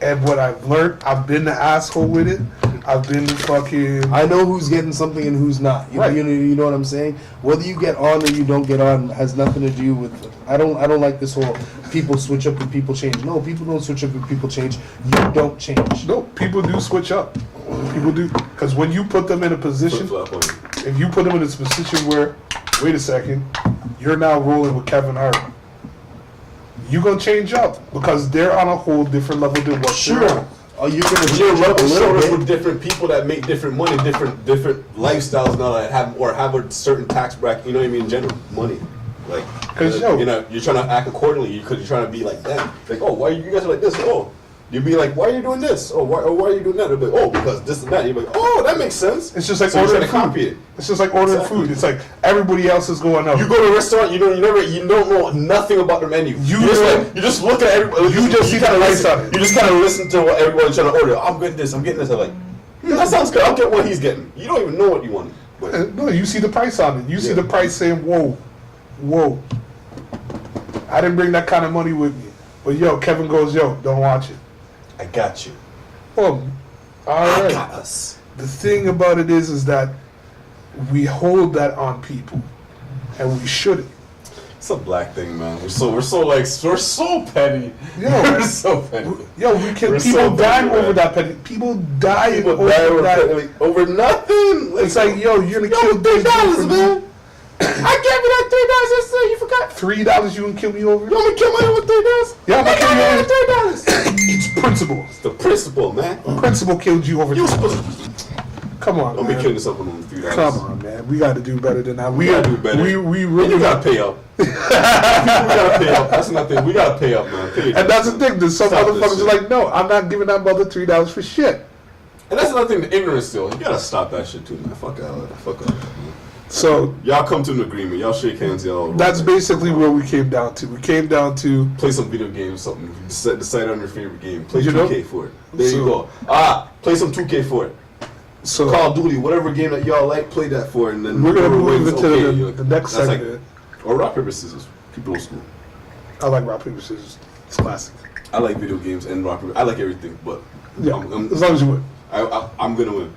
and what I've learned, I've been the asshole with it. I've been the fucking. I know who's getting something and who's not. Right. You know what I'm saying? Whether you get on or you don't get on has nothing to do with. I don't like this whole people switch up and people change. No, people don't switch up and people change. You don't change. No, people do switch up. People do, because when you put them in a position, Flip-flop on you. if you put them in a position where, wait a second, you're now rolling with Kevin Hart. You're gonna change up because they're on a whole different level than what you're Sure. on. Oh, you're gonna When you're change up a rubbing little shoulders bit. with different people that make different money, different lifestyles now that have a certain tax bracket. You know what I mean? General money, like 'Cause, yo- you know, you're trying to act accordingly because you're trying to be like them. Like, oh, why you guys are like this? Oh, you'd be like, why are you doing this? Oh, why are you doing that? They'll be like, oh, because this and that. You're like, oh, that makes sense. It's just like so you're ordering trying to copy food. it. It's just like ordering Exactly. food. It's like everybody else is going out. You go to a restaurant, you don't know nothing about the menu. You you just look at everybody. You just see the kinda price listen- on it. You just kind of listen to what everybody's trying to order. I'm getting this. I'm getting this. I'm like, that sounds good. I'll get what he's getting. You don't even know what you want. But No, you see the price on it. You see Yeah. the price saying, whoa. I didn't bring that kind of money with me. But yo, Kevin goes, yo, don't watch it. I got you. Well, all right. us. The thing about it is that we hold that on people, and we shouldn't. It's a black thing, man. We're so petty. Yo. We're so petty. Yo, we can. We're People so die petty, over man. that petty. People die People over die over, that. like, over nothing. It's like, yo, you're gonna yo, kill this dude $3, for man. I gave you that $3 yesterday. You forgot. $3 you can kill me over? You want me to kill me over $3? Yeah, I'm gonna kill you over $3. It's principle. It's the principle, man. Principle killed you over. You supposed to. Come on, Don't be man. killing yourself on $3. Come on, man. We got to do better than that. We gotta gotta do better. We And really you gotta pay up. we gotta pay up. That's nothing. We gotta pay up, man. Pay And that's the thing. There's some Stop this motherfuckers shit. like, no, I'm not giving that mother $3 for shit. And that's another thing. The ignorance still. You gotta stop that shit too, man. Fuck out. Fuck up. So Y'all come to an agreement. Y'all shake hands. Y'all. that's basically where we came down to. We came down to Play some video games. Something. Decide on your favorite game. Play You know? 2K for it. There So- you go. Play some 2K for it. so Call of Duty, whatever game that y'all like, play that for, and then we're gonna whoever move wins, into okay, the next that's like- segment. or rock paper scissors. Keep it old school. I like rock paper scissors. It's classic. I like video games and rock paper. I like everything, but Yeah, as long as you win. I'm gonna win.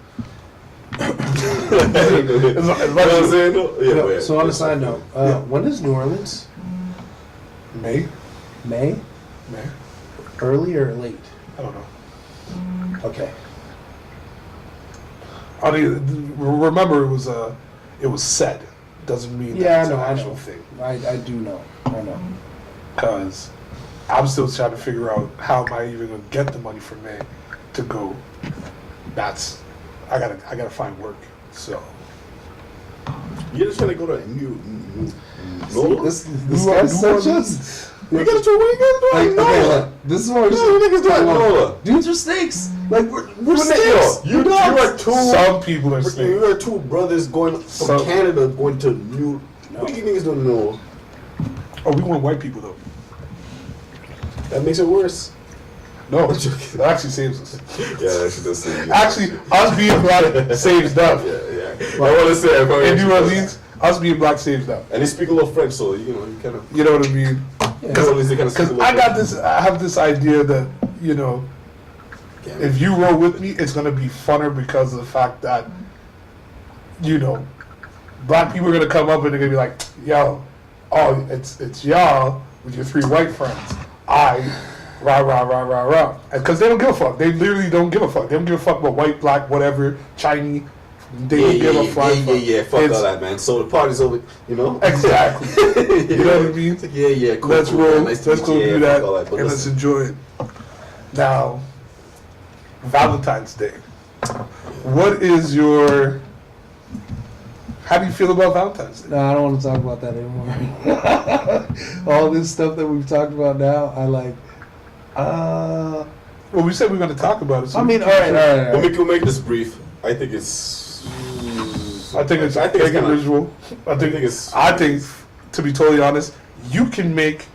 As long as you win. Yeah, yeah. So on a side note, when is New Orleans? May? May? May? Early or late? I don't know. Okay. I mean, remember, it was said. Doesn't mean Yeah, that it's I an know. actual thing. I do know. I know. Because I'm still trying to figure out how am I even gonna get the money from May to go. I gotta find work. So You're just trying to go to New This guy's such a... We gotta do what you gotta do. Okay, look, this is what we're niggas doing NOLA. Dudes are snakes. Like, we're Yo, snakes. you are two. some people are snakes. You are two brothers going from Canada going to New. What do you niggas don't know? Oh, we want white people though. That makes it worse. No, that actually saves us. Yeah, that actually does save you. Actually, us being black saves them. Yeah. I want to say it. In New Orleans, us being black saves them. And they speak a little French, so you kind of. You know what I mean? Because I have this idea that, you know, if you roll with me, it's gonna be funner because of the fact that, you know, black people are gonna come up and they're gonna be like, yo, oh, it's y'all with your 3 white friends. Rah. Because they don't give a fuck. They literally don't give a fuck. They don't give a fuck about white, black, whatever, Chinese. They don't give a fuck. Fuck all that, man. So the party's over, you know? Exactly. You know what I mean? Yeah, cool. Let's roll. Man. Let's go do that, and let's enjoy it. Now, Valentine's Day. What is your... How do you feel about Valentine's Day? No, I don't want to talk about that anymore. All this stuff that we've talked about now, I like. Well, we said we were going to talk about it. So I mean, all right. We'll make this brief. I think it's visual. I think, to be totally honest, you can make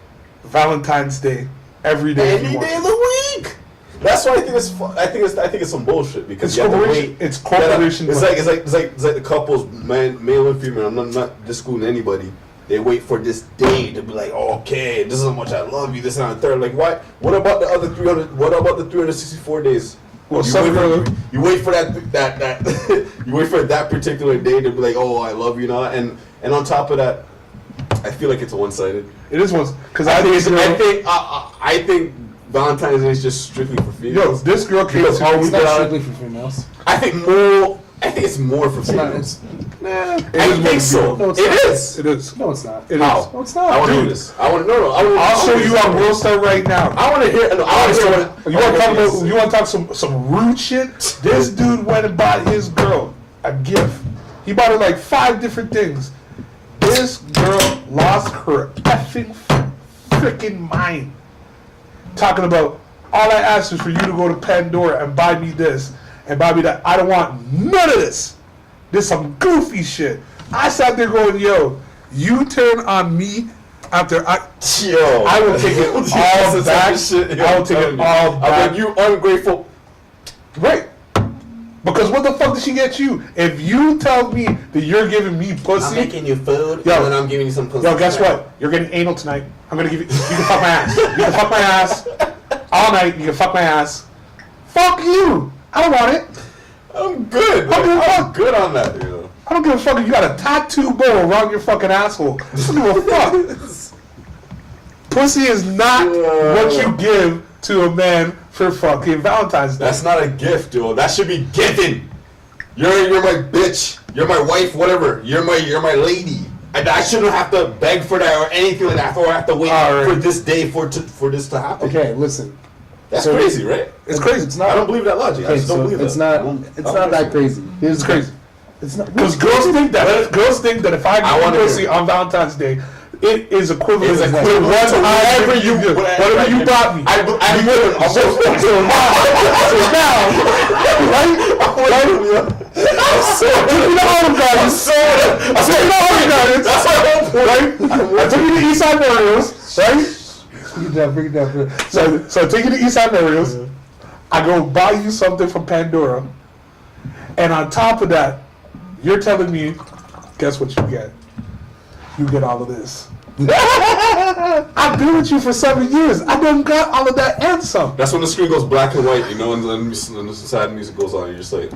Valentine's Day every day. Any day of the week. That's why I think it's. I think it's some bullshit because it's corporation. It's corporation. It's like the couples, male and female. I'm not discluding anybody. They wait for this day to be like, oh, okay, this is how much I love you. This and that, third. Like, why? What about the other 300? What about the 364 days? Well, you wait for that you wait for that particular day to be like, oh, I love you now, and on top of that, I feel like it's one-sided. It is one because I think Valentine's Day is just strictly for females. Yo, this girl came It's not strictly for females. I think it's more for females. I think so. No, it's It not. is. It is. No, it's not. It How? is. No, it's not. I want to Dude. do this. I'll show you on World Star right now. I want to hear. You want to talk some rude shit? This dude went and bought his girl a gift. He bought her like 5 different things. This girl lost her effing freaking mind. Talking about, all I asked is for you to go to Pandora and buy me this and buy me that. I don't want none of this. This is some goofy shit. I sat there going, yo, you turn on me after I will take it all back. I will take it all back. You ungrateful. Right. Because what the fuck did she get you? If you tell me that you're giving me pussy, I'm making you food, Yo. and then I'm giving you some pussy. yo, guess what? You're getting anal tonight. I'm gonna give you. You can fuck my ass. You can fuck my ass all night. You can fuck my ass. Fuck you. I don't want it. I'm good. I'm good on that. You know. I don't give a fuck if you got a tattoo bow around your fucking asshole. I don't give a fuck. Pussy is not what you give to a man for fucking Valentine's Day. That's not a gift, dude. That should be given. You're my bitch. You're my wife. Whatever. You're my lady. And I shouldn't have to beg for that or anything like that, or have to wait for this day for this to happen. Okay, listen. That's crazy, right? It's crazy. It's not. I don't believe that logic. I Okay, just don't believe it's that. not. It's not that crazy. It's crazy. It's not. Because girls think that if I give you pussy on Valentine's Day, it is equivalent to whatever you bought me. I'm good. So now, right? That's my whole point. Right? I took you to East Side Mario's, right? Bring it down. So I take you to East Side Mario's. I go buy you something from Pandora, and on top of that, you're telling me, guess what you get? You get all of this. I've been with you for 7 years. I done got all of that and some. That's when the screen goes black and white, you know, and then the sad music goes on. You're just like,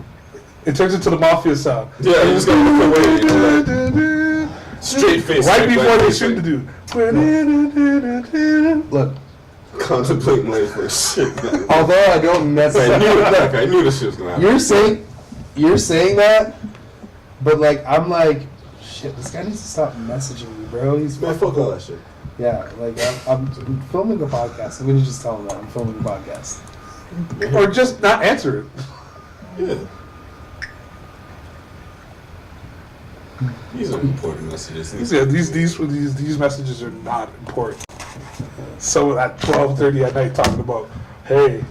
it turns into the mafia sound. yeah, you just gotta look away, you know, like, straight face, right straight before back they face, shoot like, the dude. Look, contemplating life like shit. Man. although I don't necessarily, I knew this shit was gonna happen. you're saying that, but like I'm like, shit, this guy needs to stop messaging me, bro. He's Man, fuck all that shit. yeah, like I'm filming a podcast. I'm gonna just tell him that I'm filming a podcast. Or just not answer it. Yeah. These are important messages. These messages are not important. So at 12:30 at night talking about, hey,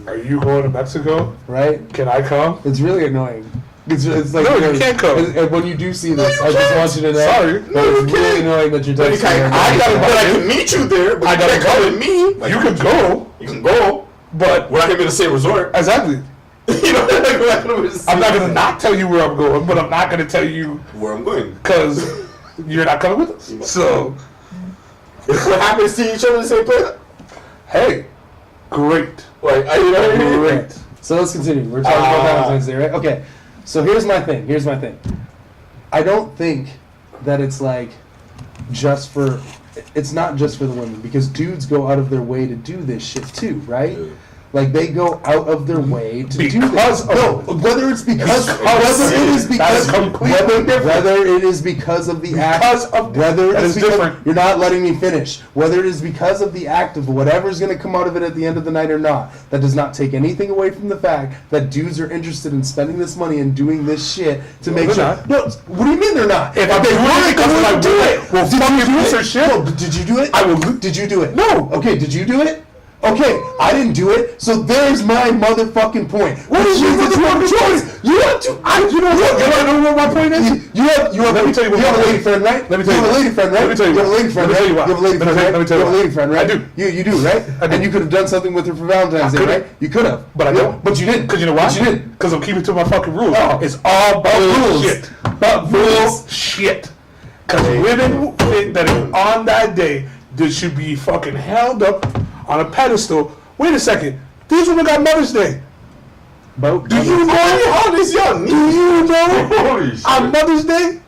are you going to Mexico? Right? Can I come? It's really annoying. It's like No, you can't come. And when you do see this, you I just can't. want you to know. Sorry. that No, you it's really can't. annoying that you're But texting me. I can meet you there, but I you gotta can't go. come with me. Like, You can go, You can go, but we're not gonna be in the same resort. exactly. You know, like, we're not gonna be in the I'm not same gonna not tell you where I'm going, but I'm not gonna tell you where I'm going. because you're not coming with us. So, What happens to each other in the same place? hey, great, Like, you know what I mean? great. So let's continue. We're talking about Valentine's Day, right? Okay. So here's my thing. I don't think that it's like just for. It's not just for the women because dudes go out of their way to do this shit too, right? Yeah. Like they go out of their way to do Because this. of- No, whether it's because whether it is That is because completely different. whether it is because of the act, Because of- whether that it is is because, different. You're not letting me finish. Whether it is because of the act of whatever's going to come out of it at the end of the night or not, that does not take anything away from the fact that dudes are interested in spending this money and doing this shit to make they're sure. not. No, what do you mean they're not? If I'm they doing were it because going I to do will, it, well, did fuck you your do piece it? of shit. No, did you do it? I will. Did you do it? No. Okay, did you do it? Okay, I didn't do it, so there's my motherfucking point. What is your motherfucking choice? You have to. You know what? You want to know what my point is? You have. Let me tell you what You have my a lady point friend, right? Let me tell you You have a what. lady friend, right? Let me tell you You have a what. lady friend, Let me right? tell you what. You have a lady Let me friend, tell you- right? let me tell You you have a what. lady friend, right? I do. You do, right? I do. And you could have done something with her for Valentine's Day, could've. right? You could have, But I don't. But you didn't. Because you know why? But you didn't. Because I'm keeping to my fucking rules. Oh. It's all bullshit. But Bullshit. Because women who think that it's on that day, they should be fucking held up on a pedestal. Wait a second. These women got Mother's Day. But Do you know How this young? Do you know Holy shit. on Mother's Day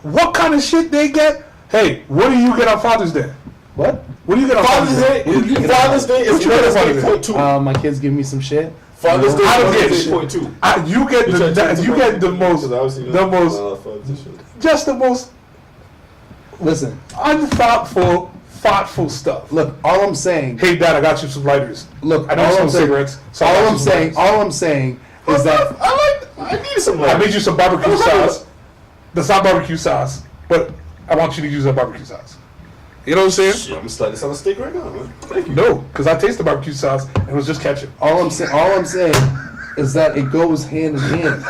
what kind of shit they get? Hey, what do you get on Father's Day? what? What do you get on Father's Day. What did you get Father's Day is What you get on Father's Day? point two. My kids give me some shit. Father's Day I don't get is shit. point two. You get the most Listen, unthoughtful, thoughtful stuff. look. All I'm saying. Hey, Dad, I got you some lighters. Look, I know all you I'm smoke saying. cigarettes. So I got you some lighters. All I'm saying is that I need some. I made you some barbecue sauce. That's not barbecue sauce, but I want you to use that barbecue sauce. You know what I'm saying? Shit, I'm gonna slide this on a steak right now, man. Thank you. No, because I taste the barbecue sauce and it was just ketchup. all I'm saying is that it goes hand in hand.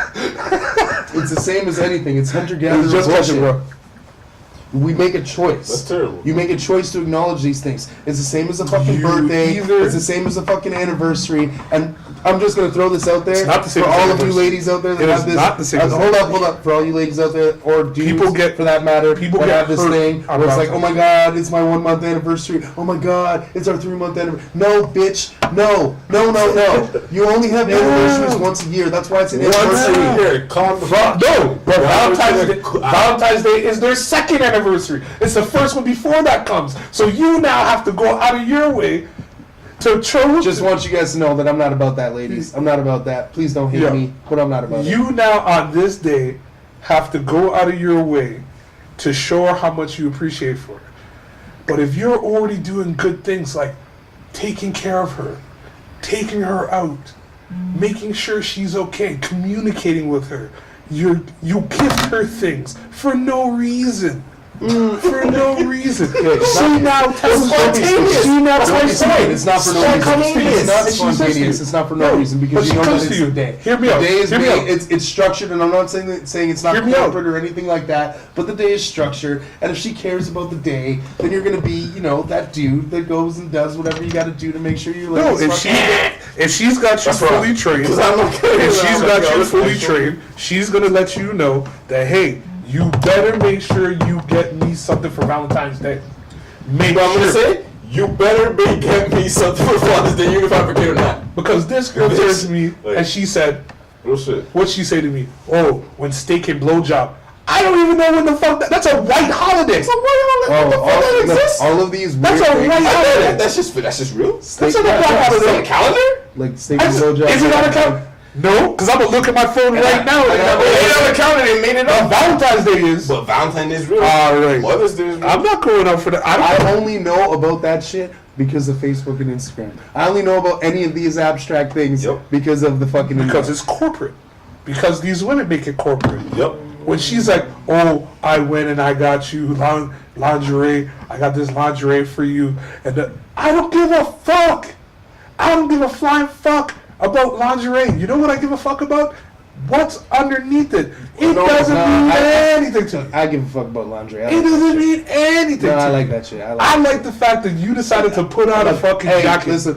It's the same as anything. It's hunter It gatherer was just ketchup, bullshit. bro. We make a choice. That's terrible. You make a choice to acknowledge these things. It's the same as a fucking birthday. It's the same as a fucking anniversary. And I'm just gonna throw this out there It's not the same for as all of you anniversary. ladies out there that It have is this. not the same as hold up. For all you ladies out there, or dudes, People get- for that matter, people that get have this hurt thing on where it's like, oh Valentine's my god, it's my 1 month anniversary. Oh my god, it's our 3 month anniversary. No, bitch, no. You only have anniversaries once a year. That's why it's an anniversary. Here, calm the fuck. No, but Valentine's Day, I- Valentine's Day is their second anniversary. It's the first one before that comes. So you now have to go out of your way to show. Just want you guys to know that I'm not about that, ladies. I'm not about that. Please don't hate Yeah. me, but I'm not about it. You now on this day have to go out of your way to show her how much you appreciate for her. But if you're already doing good things like taking care of her, taking her out, making sure she's okay, communicating with her, you gift her things for no reason. For no reason. She now tells spontaneous. She now That's what tells he's saying. It's not for no reason. Spontaneous. It's not And she says to spontaneous. you, It's not for no no, reason but because she you know comes that to it's you. the day. Hear me the out. day is Hear me made. out. It's structured, and I'm not saying it's not Hear me out. corporate or anything like that. But the day is structured, and if she cares about the day, then you're gonna be, that dude that goes and does whatever you got to do to make sure you like. No, this if she's got you That's fully right. trained, 'Cause I'm okay. if she's I'm got okay. you I'm fully okay. trained, she's gonna let you know that hey, you better make sure you get me something for Valentine's Day. Make But I'm gonna sure. say, you better get me something for Father's Day, even if I forget or not. Because this girl turned to me Like- and she said, Real shit. what'd she say to me? Oh, when steak and blowjob. I don't even know when the fuck that's a white holiday. It's a white holiday. What the fuck that exists? all of these That's weird a white things, holiday. That's just real. That's not a yeah, white yeah, holiday. On the calendar? like steak and blowjob. Is it on the calendar? No, because I'm going to look at my phone right now. It ain't on the calendar. They made it up. Valentine's Day is. But Valentine is real. All right. Mother's Day is real. I'm not going up for that. I only know about that shit because of Facebook and Instagram. I only know about any of these abstract things Yep. because of the fucking Because it's corporate. Because these women make it corporate. Yep. When she's like, oh, I went and I got you lingerie. I got this lingerie for you. And I don't give a fuck. I don't give a flying fuck about lingerie. You know what I give a fuck about? What's underneath it. It doesn't mean anything to me. I give a fuck about laundry. It doesn't mean anything No, to I me. like that shit. I like the fact that you decided to put on a fucking Hey, jacket. listen,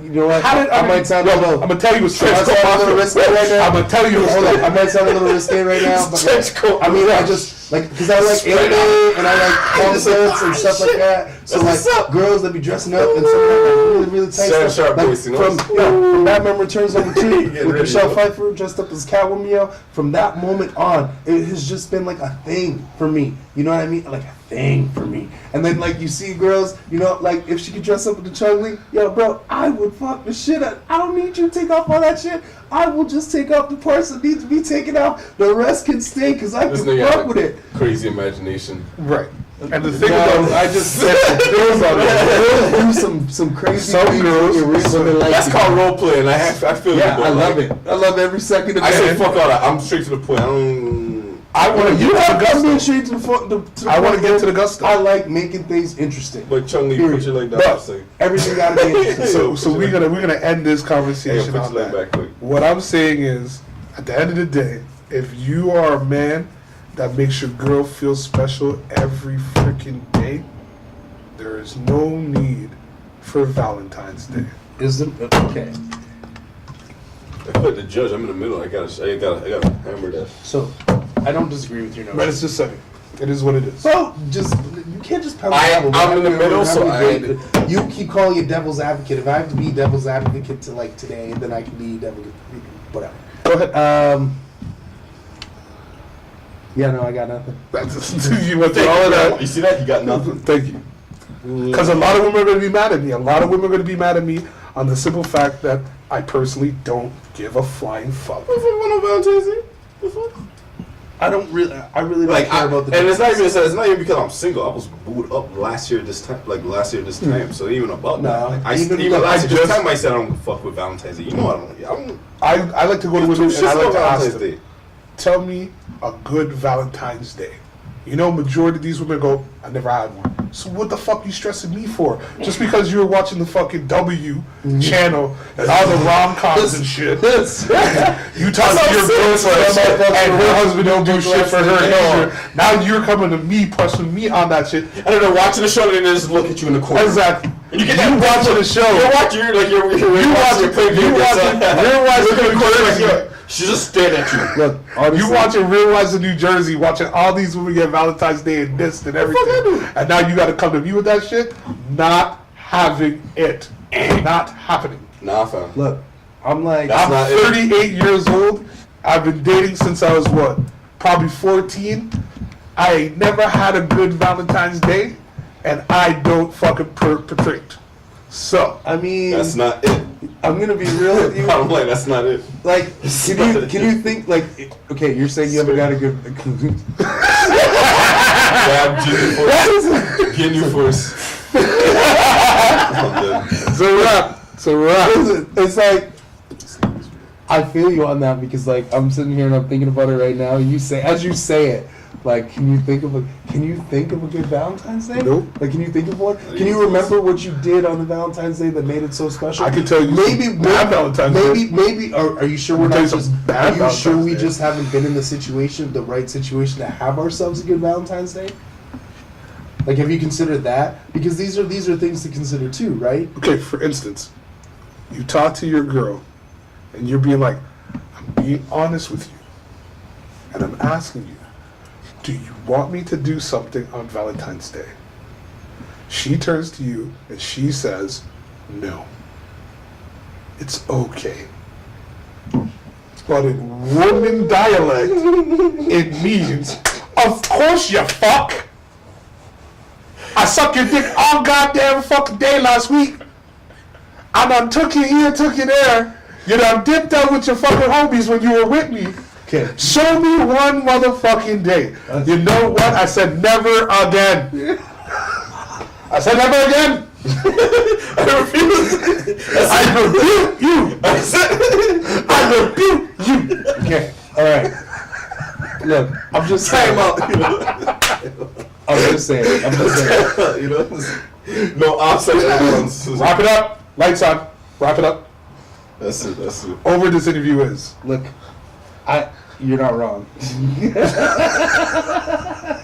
you know what? How did I might sound a little. I'm gonna tell you a I might story. sound a little risky right now. I'm gonna tell you a Hold on, I story. might sound a little risky right now, but Trench coat. I mean, I just like because I like anime and I like concerts and stuff like that. So That's what's like up. girls that be dressing up and stuff like really, really tight Sarah stuff. Sharp Like voice, you know? from Batman Returns #2 Getting with ready, Michelle yo. Pfeiffer dressed up as Catwoman. Yo, from that moment on, it has just been like a thing for me. You know what I mean? Like a thing for me. And then like you see girls, you know, like if she could dress up with the Chun-Li, yo, bro, I would fuck the shit out. I don't need you to take off all that shit. I will just take off the parts that need to be taken off. The rest can stay because I This can nigga fuck had with a it. crazy imagination. Right. And the thing No, about I just said girls on it. Girls do some crazy Some things. girls- that real women like That's to called do. role play, and I feel Yeah, you, I bro. love Like, it. I love every second of I say it. fuck all that. I'm straight to the point. I want to You get to have the come being gusto. straight to the front. I wanna get to the gusto. I like making things interesting. But Chung Lee, Period. put your leg down. But- I'll say. Everything gotta be interesting. So we're gonna end this Hey, conversation put on your leg that. back quick. What I'm saying is, at the end of the day, if you are a man that makes your girl feel special every freaking day, there is no need for Valentine's Day. Isn't okay. I feel like the judge. I'm in the middle. I gotta hammer that. So I don't disagree with your But notion. it's just saying, it is what it is. So just you can't just pound I- the I'm in the middle, so you keep calling it devil's advocate. If I have to be devil's advocate to like today, then I can be devil's whatever. Go ahead. Yeah, no, I got nothing. You went through all of that. You see that? You got nothing. Thank you. Because a lot of women are going to be mad at me. A lot of women are going to be mad at me on the simple fact that I personally don't give a flying fuck. What the fuck went on Valentine's Day? The fuck? I really don't Like, care about the. and it's not even because I'm single. I was booed up last year this time, So it ain't even about No, that. Like, I even even look, last I year this just- time I said I don't fuck with Valentine's Day. You know I don't. I like to go to Give women two and I shits like about to ask Valentine's them, Day. tell me a good Valentine's Day. You know, majority of these women go, I never had one. So what the fuck you stressing me for? Just because you were watching the fucking W channel and all the rom-coms and shit. You talk to your girlfriend and her husband don't do shit for her either. Now you're coming to me, pressing me on that shit. And then they're watching the show and they just look at you in the corner. Exactly. And you get You that watching the show. You're watching. You're watching Look at the New corner like, Jersey. yo, she just stared at you. Look, honestly, You watching Real Wives of New Jersey, watching all these women get Valentine's Day and this and everything, and now you got to come to me with that shit. Not having it, not happening. Nah, fam. look, I'm like, That's I'm not it. 38 years old. I've been dating since I was what, probably 14. I ain't never had a good Valentine's Day, and I don't fucking perpetrate. So I mean, That's not it. I'm gonna be real with you. Bottom line, that's not it. Like, can you think like, okay, you're saying you haven't got a good. Grab Jimmy first. Get you first. I'm done. it's a wrap. It's a wrap. It's like I feel you on that because like I'm sitting here and I'm thinking about it right now. You say as you say it, like can you think of a good Valentine's Day? Nope. Like can you think of one? Can you remember what you did on the Valentine's Day that made it so special? I can tell you some bad Valentine's Day. Maybe. Are you sure we're I'll tell not you just? some bad Are you sure Valentine's we Day. just haven't been in the right situation to have ourselves a good Valentine's Day? Like, have you considered that? Because these are things to consider too, right? Okay, for instance, you talk to your girl, and you're being like, I'm being honest with you, and I'm asking you, do you want me to do something on Valentine's Day? She turns to you and she says, no. It's okay. But in woman dialect, it means, of course you fuck. I sucked your dick all goddamn fucking day last week. I done took you here, took you there. You done dipped out with your fucking homies when you were with me. Okay. Show me one motherfucking day. You know what? I said never again. I said never again. I refuse. I rebuke you. I rebuke you. Okay. All right. Look, I'm just saying. I'm just saying. You know, no offset. Wrap it up. Lights on. Wrap it up. That's it. Over this interview is. Look, you're not wrong.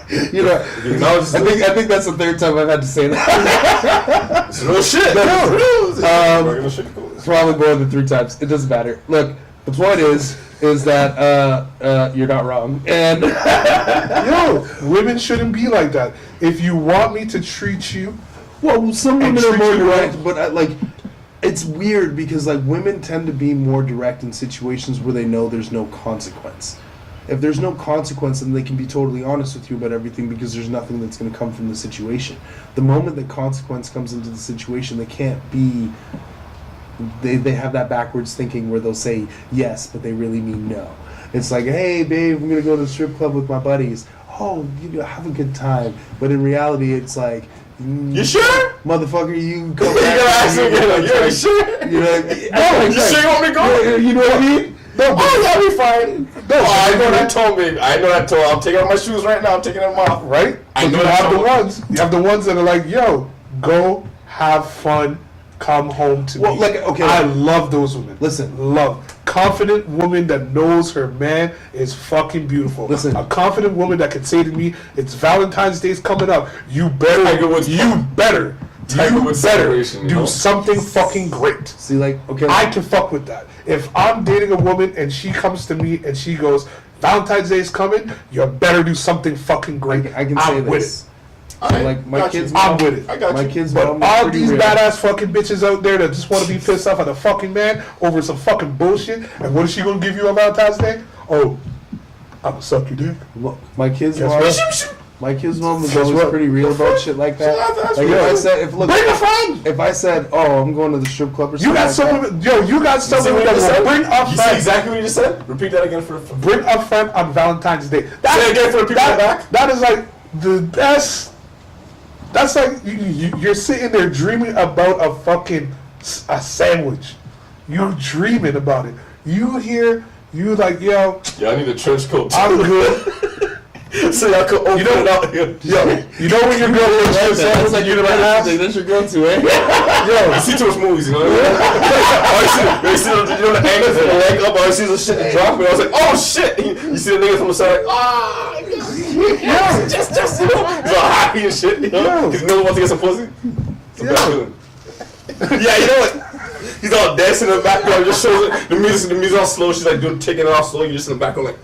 You know, I think that's the third time I've had to say that. It's real shit. Probably more than 3 times. It doesn't matter. Look, the point is that you're not wrong. And yo, women shouldn't be like that. If you want me to treat you, well, some women are treat more you direct, right. but it's weird because like women tend to be more direct in situations where they know there's no consequence. If there's no consequence, then they can be totally honest with you about everything because there's nothing that's going to come from the situation. The moment that consequence comes into the situation, they can't be. They have that backwards thinking where they'll say yes, but they really mean no. It's like, hey, babe, I'm going to go to the strip club with my buddies. Oh, have a good time. But in reality, it's like, you sure? Motherfucker, you come You back. gotta ask him again. You sure? You know, You sure you want me to go? You know what I mean? no, Oh, yeah, we fine. no, I know that told me. I know that told. I'm taking off my shoes right now. I'm taking them off. right? I But know you that have the told. ones. You have the ones that are like, yo, go have fun, come home to Well, me. like, okay. I love those women. Listen. Love. Confident woman that knows her man is fucking beautiful. Listen. A confident woman that can say to me, it's Valentine's Day's coming up. You Tiger better, Woods. you better Woods situation, you do know? something fucking great. See, like, okay. I can fuck with that. If I'm dating a woman and she comes to me and she goes, Valentine's Day is coming, you better do something fucking great. I can I'm say with this. it. So, like, my got you. kids. I'm with it. I got My you. kids. But mom is all pretty these real. badass fucking bitches out there that just want to be pissed off at a fucking man over some fucking bullshit, and what is she gonna give you on Valentine's Day? Oh, I'm gonna suck your dick. Look, my kids. Guess Mom, what? my kids' mom was Guess always what? pretty real about shit like that. That's Like, real. if I said, Bring a friend. if I said, oh, I'm going to the strip club or You something got like some that, women, yo, you got some See women what you that said? will bring a You see friend. exactly what you just said? Repeat that again for Bring a friend on Valentine's Day. Say it again for the people in the back. That is like the best. That's like you're sitting there dreaming about a fucking a sandwich. You dreaming about it. You hear you like, yo, Yeah, I need a trench coat. I'm good. So y'all could open it out here. Yo, you know when your girl makes you a sandwich and you're like, that's your go-to, eh? I see too much movies, you know what I mean? You see the angle from the leg up, or you see the shit drop, and I was like, oh shit! You see the nigga from the side, like, ah, just, you know, he's all happy and shit, you know? Because he knows wants to get some pussy. It's a bad feeling. Yeah, you know what? He's all dancing in the background, just shows it, the music all slow, she's like taking it off slow, you're just in the background like,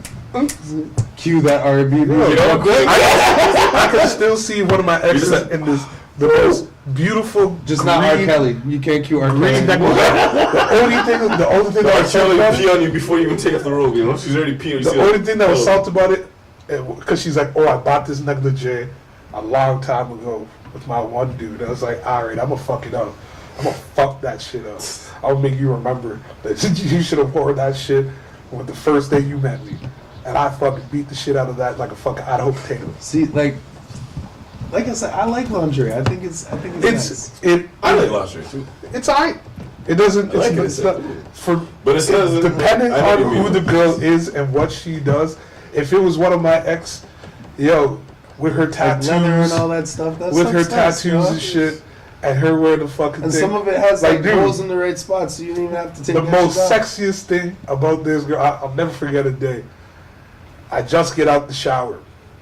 Cue that R&B. you know? I can still see one of my exes just like- in this the most beautiful, Just not R. green- Kelly. You can't cue R. green Kelly. neck- The only thing that I'll was tell salty you about pee it, on you before you even take off the robe, you know? She's already peeing. You see the only that? thing that was Oh. salty about it, because she's like, oh, I bought this negligee a long time ago with my one dude. I was like, all right, I'm gonna fuck it up. I'm gonna fuck that shit up. I'll make you remember that you should have worn that shit with the first day you met me. And I fucking beat the shit out of that like a fucking Idaho potato. See, like I said, I like lingerie. I think it's nice. I like lingerie too. It's alright. It doesn't. I like It's it. not for. But it's not- depending I know on what you mean. who the girl is and what she does. If it was one of my ex, yo, with her Like tattoos, leather and all that stuff. That with her stuff's nice, tattoos you know? and shit, and her wearing the fucking And thing. some of it has like dude, holes in the right spots, so you don't even have to take the that most shit off. sexiest thing about this girl, I'll never forget a day. I just get out the shower.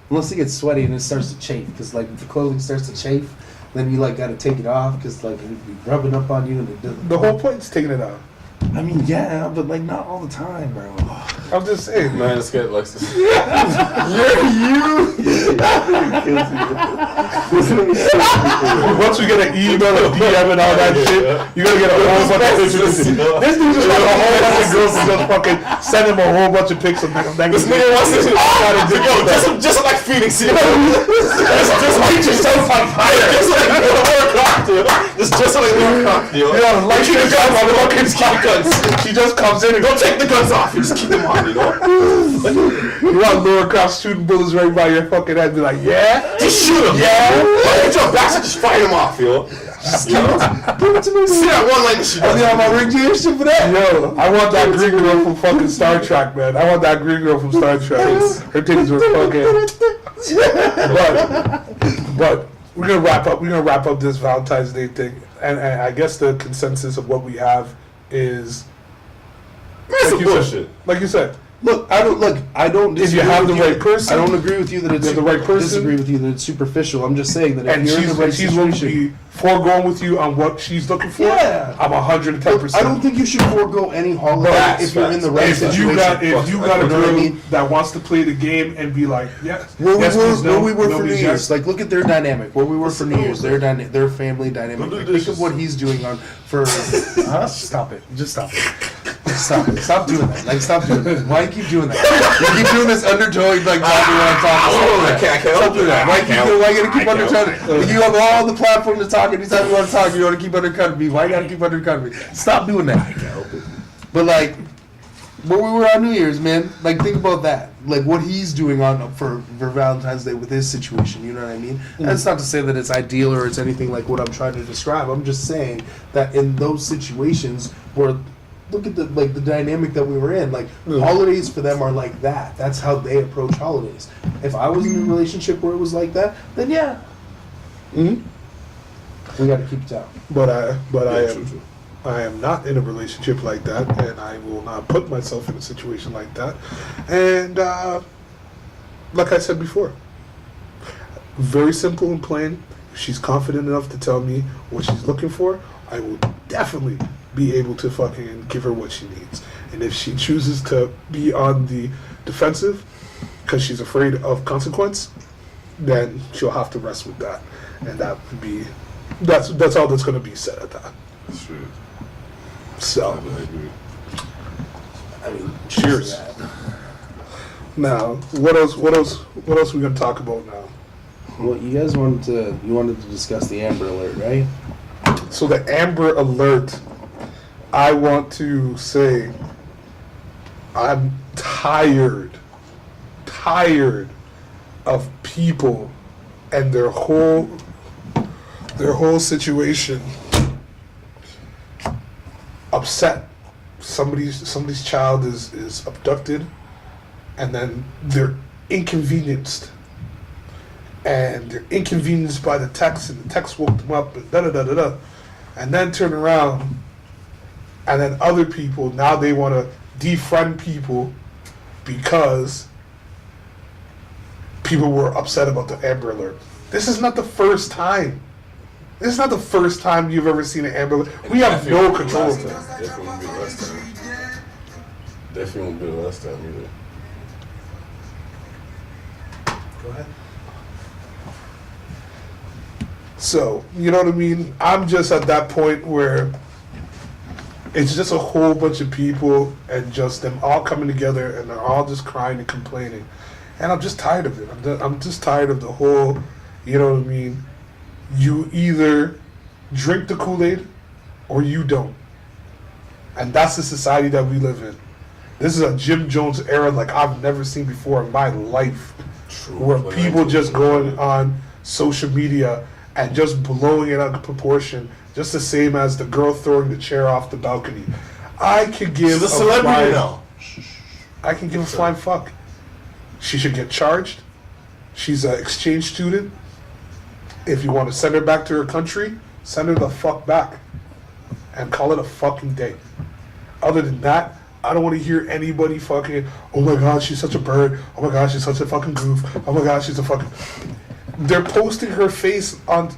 Unless it gets sweaty and it starts to chafe, because like if the clothing starts to chafe, then you like got to take it off because like it'd be rubbing up on you and it doesn't. The whole point is taking it out. I mean, yeah, but like not all the time, bro. I'm just saying. Man, let's get Alexis. Once we get an email, a DM, and all that shit, you're gonna get a whole bunch of pictures. This dude just got a whole bunch of girls to just fucking send him a whole bunch of pics of them. This nigga wants to just like Phoenix, you know? Just like yourself on fire. Just like Warcraft, dude. Just like Warcraft, dude. Yeah, like keep the guns on, fucking keep the guns. She just comes in and Don't take the guns off, you just keep them on, you know? you want Laura Croft shooting bullets right by your fucking head, be like, yeah? Just shoot him. Yeah? Put your backs and just fire them off, yo. You know? Give it to me. See that one line that she does. I my ring gear shit for that. Yo, I want that green girl from fucking Star Trek, man. I want that green girl from Star Trek. Her titties were fucking. But we're gonna wrap up. We're gonna wrap up this Valentine's Day thing, and I guess the consensus of what we have is. That's some bullshit. Like you said. Look, I don't. If you have the right person, I don't agree with you that it's the right person. Disagree with you that it's superficial. I'm just saying that if and you're in the right she's willing to situation, be foregoing with you on what she's looking for. Yeah. I'm 110%. I don't think you should forego any holiday Facts, if you're in the right If situation. you got a You know girl what I mean? that wants to play the game and be like, yes, Where yes, we were, please, no, where we were no, for New please, Year's, yes. like look at their dynamic. Where we were for New Year's, their family dynamic. Like, think of what he's doing on for. Stop it! Just stop it! Stop it! Stop doing that! Like stop doing that! Why you keep doing that? You keep doing this undertone like talking when I'm talking. I can't Stop doing that! Why you gotta keep I undercutting? You have all the platform to talk. Anytime you want to talk, you want to keep undercutting me. Why you gotta keep undercutting me? Stop doing that! I can't help it. But like. Where we were on New Year's, man. Like, think about that. Like, what he's doing on for Valentine's Day with his situation. You know what I mean? Mm-hmm. That's not to say that it's ideal or it's anything like what I'm trying to describe. I'm just saying that in those situations where, look at the dynamic that we were in. Like, holidays for them are like that. That's how they approach holidays. If I was in a relationship where it was like that, then yeah. Mm-hmm. We got to keep it down. I am not in a relationship like that, and I will not put myself in a situation like that. And like I said before, very simple and plain. If she's confident enough to tell me what she's looking for, I will definitely be able to fucking give her what she needs. And if she chooses to be on the defensive because she's afraid of consequence, then she'll have to rest with that. And that would be that's all that's going to be said at that. That's true. So, I mean, cheers. Now, what else we gonna talk about now? Well, you guys wanted to discuss the Amber Alert, right? So the Amber Alert, I want to say, I'm tired of people and their whole situation. Upset. Somebody's child is abducted, and then they're inconvenienced. And they're inconvenienced by the text, and the text woke them up, and da-da-da-da-da. And then turn around, and then other people, now they want to defriend people because people were upset about the Amber Alert. This is not the first time. This is not the first time you've ever seen an Amber Alert. We have no control of that. Definitely won't be the last time. Definitely won't be the last time either. Go ahead. So, you know what I mean? I'm just at that point where it's just a whole bunch of people and just them all coming together and they're all just crying and complaining. And I'm just tired of it. I'm just tired of the whole, you know what I mean? You either drink the Kool-Aid or you don't. And that's the society that we live in. This is a Jim Jones era like I've never seen before in my life. True. Where people just going on social media and just blowing it out of proportion, just the same as the girl throwing the chair off the balcony. I could give She's a celebrity now. I can give a flying fuck. She should get charged. She's an exchange student. If you want to send her back to her country, send her the fuck back. And call it a fucking day. Other than that, I don't want to hear anybody fucking, oh my god, she's such a bird. Oh my god, she's such a fucking goof. Oh my god, she's a fucking... They're posting her face on...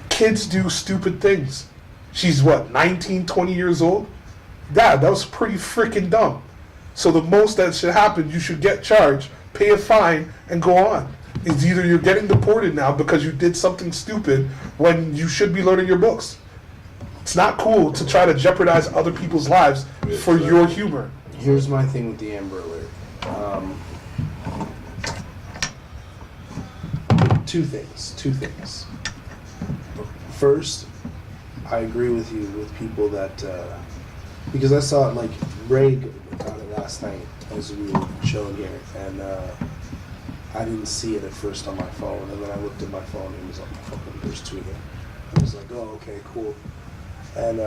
Kids do stupid things. She's what, 19, 20 years old? That was pretty freaking dumb. So the most that should happen, you should get charged, pay a fine, and go on. It's either you're getting deported now because you did something stupid when you should be learning your books. It's not cool to try to jeopardize other people's lives for your humor. Here's my thing with the Amber Alert. Two things. First, I agree with you with people that because I saw it, like Ray got it last night as we were chilling here, and I didn't see it at first on my phone, and then I looked at my phone and it was on my phone and there's tweeting. I was like, oh, okay, cool. And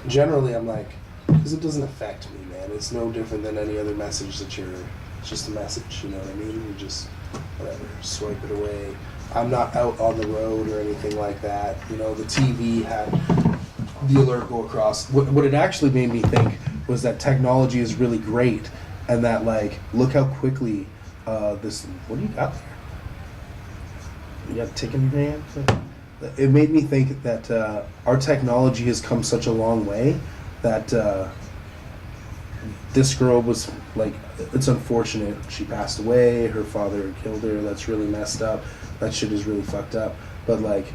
generally I'm like, because it doesn't affect me, man. It's no different than any other message that it's just a message, you know what I mean? You just, whatever, swipe it away. I'm not out on the road or anything like that. You know, the TV had the alert go across. What it actually made me think was that technology is really great, and that, like, look how quickly this, what do you got there? You got a ticket in your hand? It made me think that our technology has come such a long way that this girl was, like, it's unfortunate. She passed away. Her father killed her. That's really messed up. That shit is really fucked up. But, like,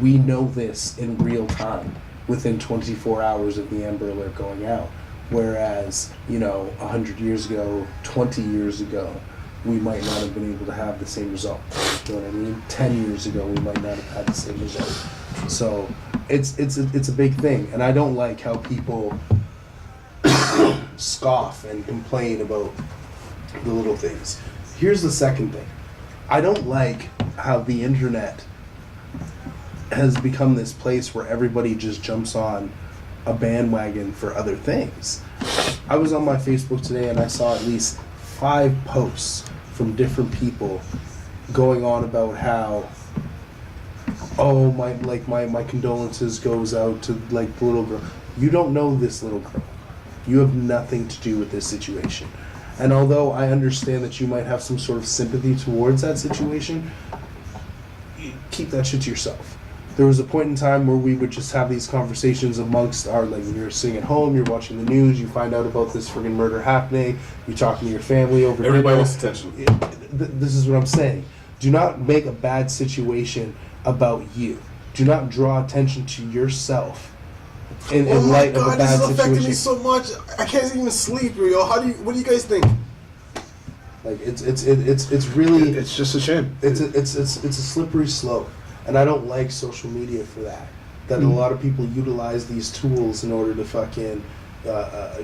we know this in real time within 24 hours of the Amber Alert going out. Whereas, you know, 100 years ago, 20 years ago, we might not have been able to have the same result. You know what I mean? 10 years ago, we might not have had the same result. So it's a big thing. And I don't like how people scoff and complain about the little things. Here's the second thing. I don't like how the internet has become this place where everybody just jumps on a bandwagon for other things. I was on my Facebook today and I saw at least 5 posts from different people going on about how, oh, my condolences goes out to, like, the little girl. You don't know this little girl. You have nothing to do with this situation. And although I understand that you might have some sort of sympathy towards that situation, keep that shit to yourself. There was a point in time where we would just have these conversations amongst our, like, when you're sitting at home, you're watching the news, you find out about this friggin' murder happening, you're talking to your family over Everybody dinner. wants attention. This is what I'm saying. Do not make a bad situation about you. Do not draw attention to yourself in light of a bad this is affecting me situation. so much. I can't even sleep, yo. What do you guys think? Like, it's really, It's just a shame. it's a slippery slope, and I don't like social media for that. That a lot of people utilize these tools in order to fucking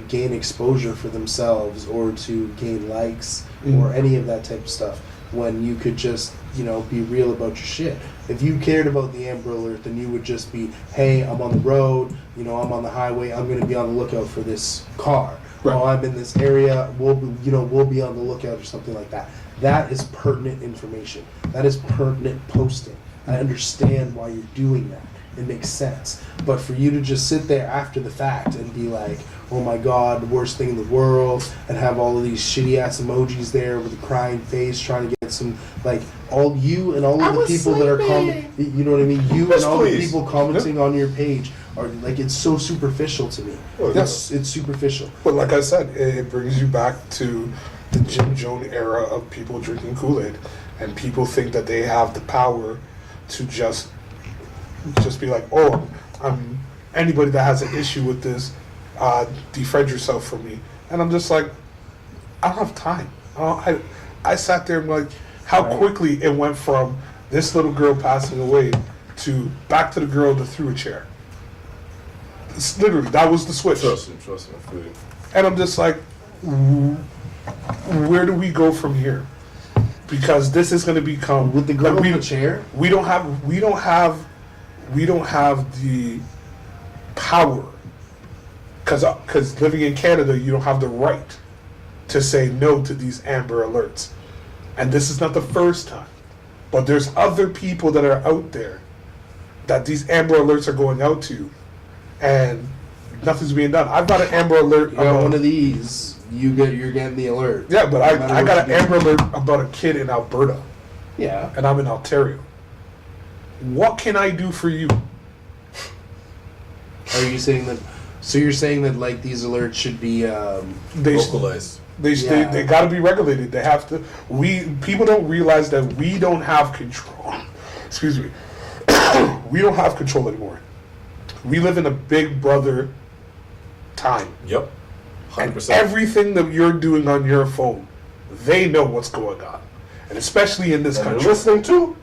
gain exposure for themselves or to gain likes or any of that type of stuff. When you could just, you know, be real about your shit. If you cared about the Amber Alert, then you would just be, hey, I'm on the road, you know, I'm on the highway, I'm going to be on the lookout for this car. Right. Oh, I'm in this area, we'll be on the lookout or something like that. That is pertinent information. That is pertinent posting. I understand why you're doing that. It makes sense. But for you to just sit there after the fact and be like, oh my God, the worst thing in the world, and have all of these shitty ass emojis there with a crying face trying to get some, like, all you and all of the people that are commenting, you know what I mean? You Yes, and all the please. people commenting on your page are, like, it's so superficial to me. Oh, It's superficial. But like I said, it brings you back to the Jim Jones era of people drinking Kool-Aid, and people think that they have the power to just be like, oh, I'm anybody that has an issue with this, defriend yourself from me. And I'm just like, I don't have time. I sat there and like, how quickly it went from this little girl passing away to back to the girl that threw a chair. It's literally, that was the switch. Trust me, I feel you. And I'm just like, where do we go from here? Because this is going to become With the girl like, in the chair? We don't have the power. Because living in Canada, you don't have the right to say no to these Amber Alerts. And this is not the first time. But there's other people that are out there that these Amber Alerts are going out to, and nothing's being done. I've got an Amber Alert. You got one of these, you're getting the alert. Yeah, but No matter I what got you an do. Amber Alert about a kid in Alberta, Yeah. and I'm in Ontario. What can I do for you? Are you saying that? So you're saying that like these alerts should be Localized. They got to be regulated. They have to. People don't realize that we don't have control. Excuse me. We don't have control anymore. We live in a Big Brother time. Yep. 100%. And everything that you're doing on your phone, they know what's going on, and especially in this country. They're listening too.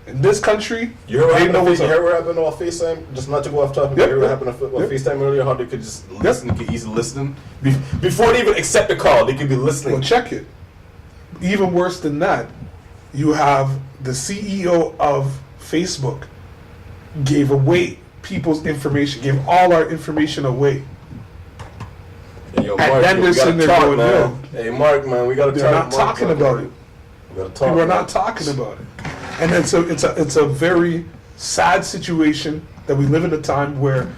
In this country, You heard what they know happened, what's you up. heard what happened on FaceTime? Just not to go off topic, Yep, you heard what yep, happened on yep. FaceTime earlier? How they could just listen, they could easily listen. Before they even accept the call, they could be listening. Well, check it. Even worse than that, you have the CEO of Facebook gave away people's information, gave all our information away. Hey, yo, And Mark, then yo, they're we gotta sitting there talk, going, man. Hey, Mark, man, we gotta They're talk. not talking about it. We gotta talk. People are man. not talking about it, and it's a very sad situation that we live in a time where,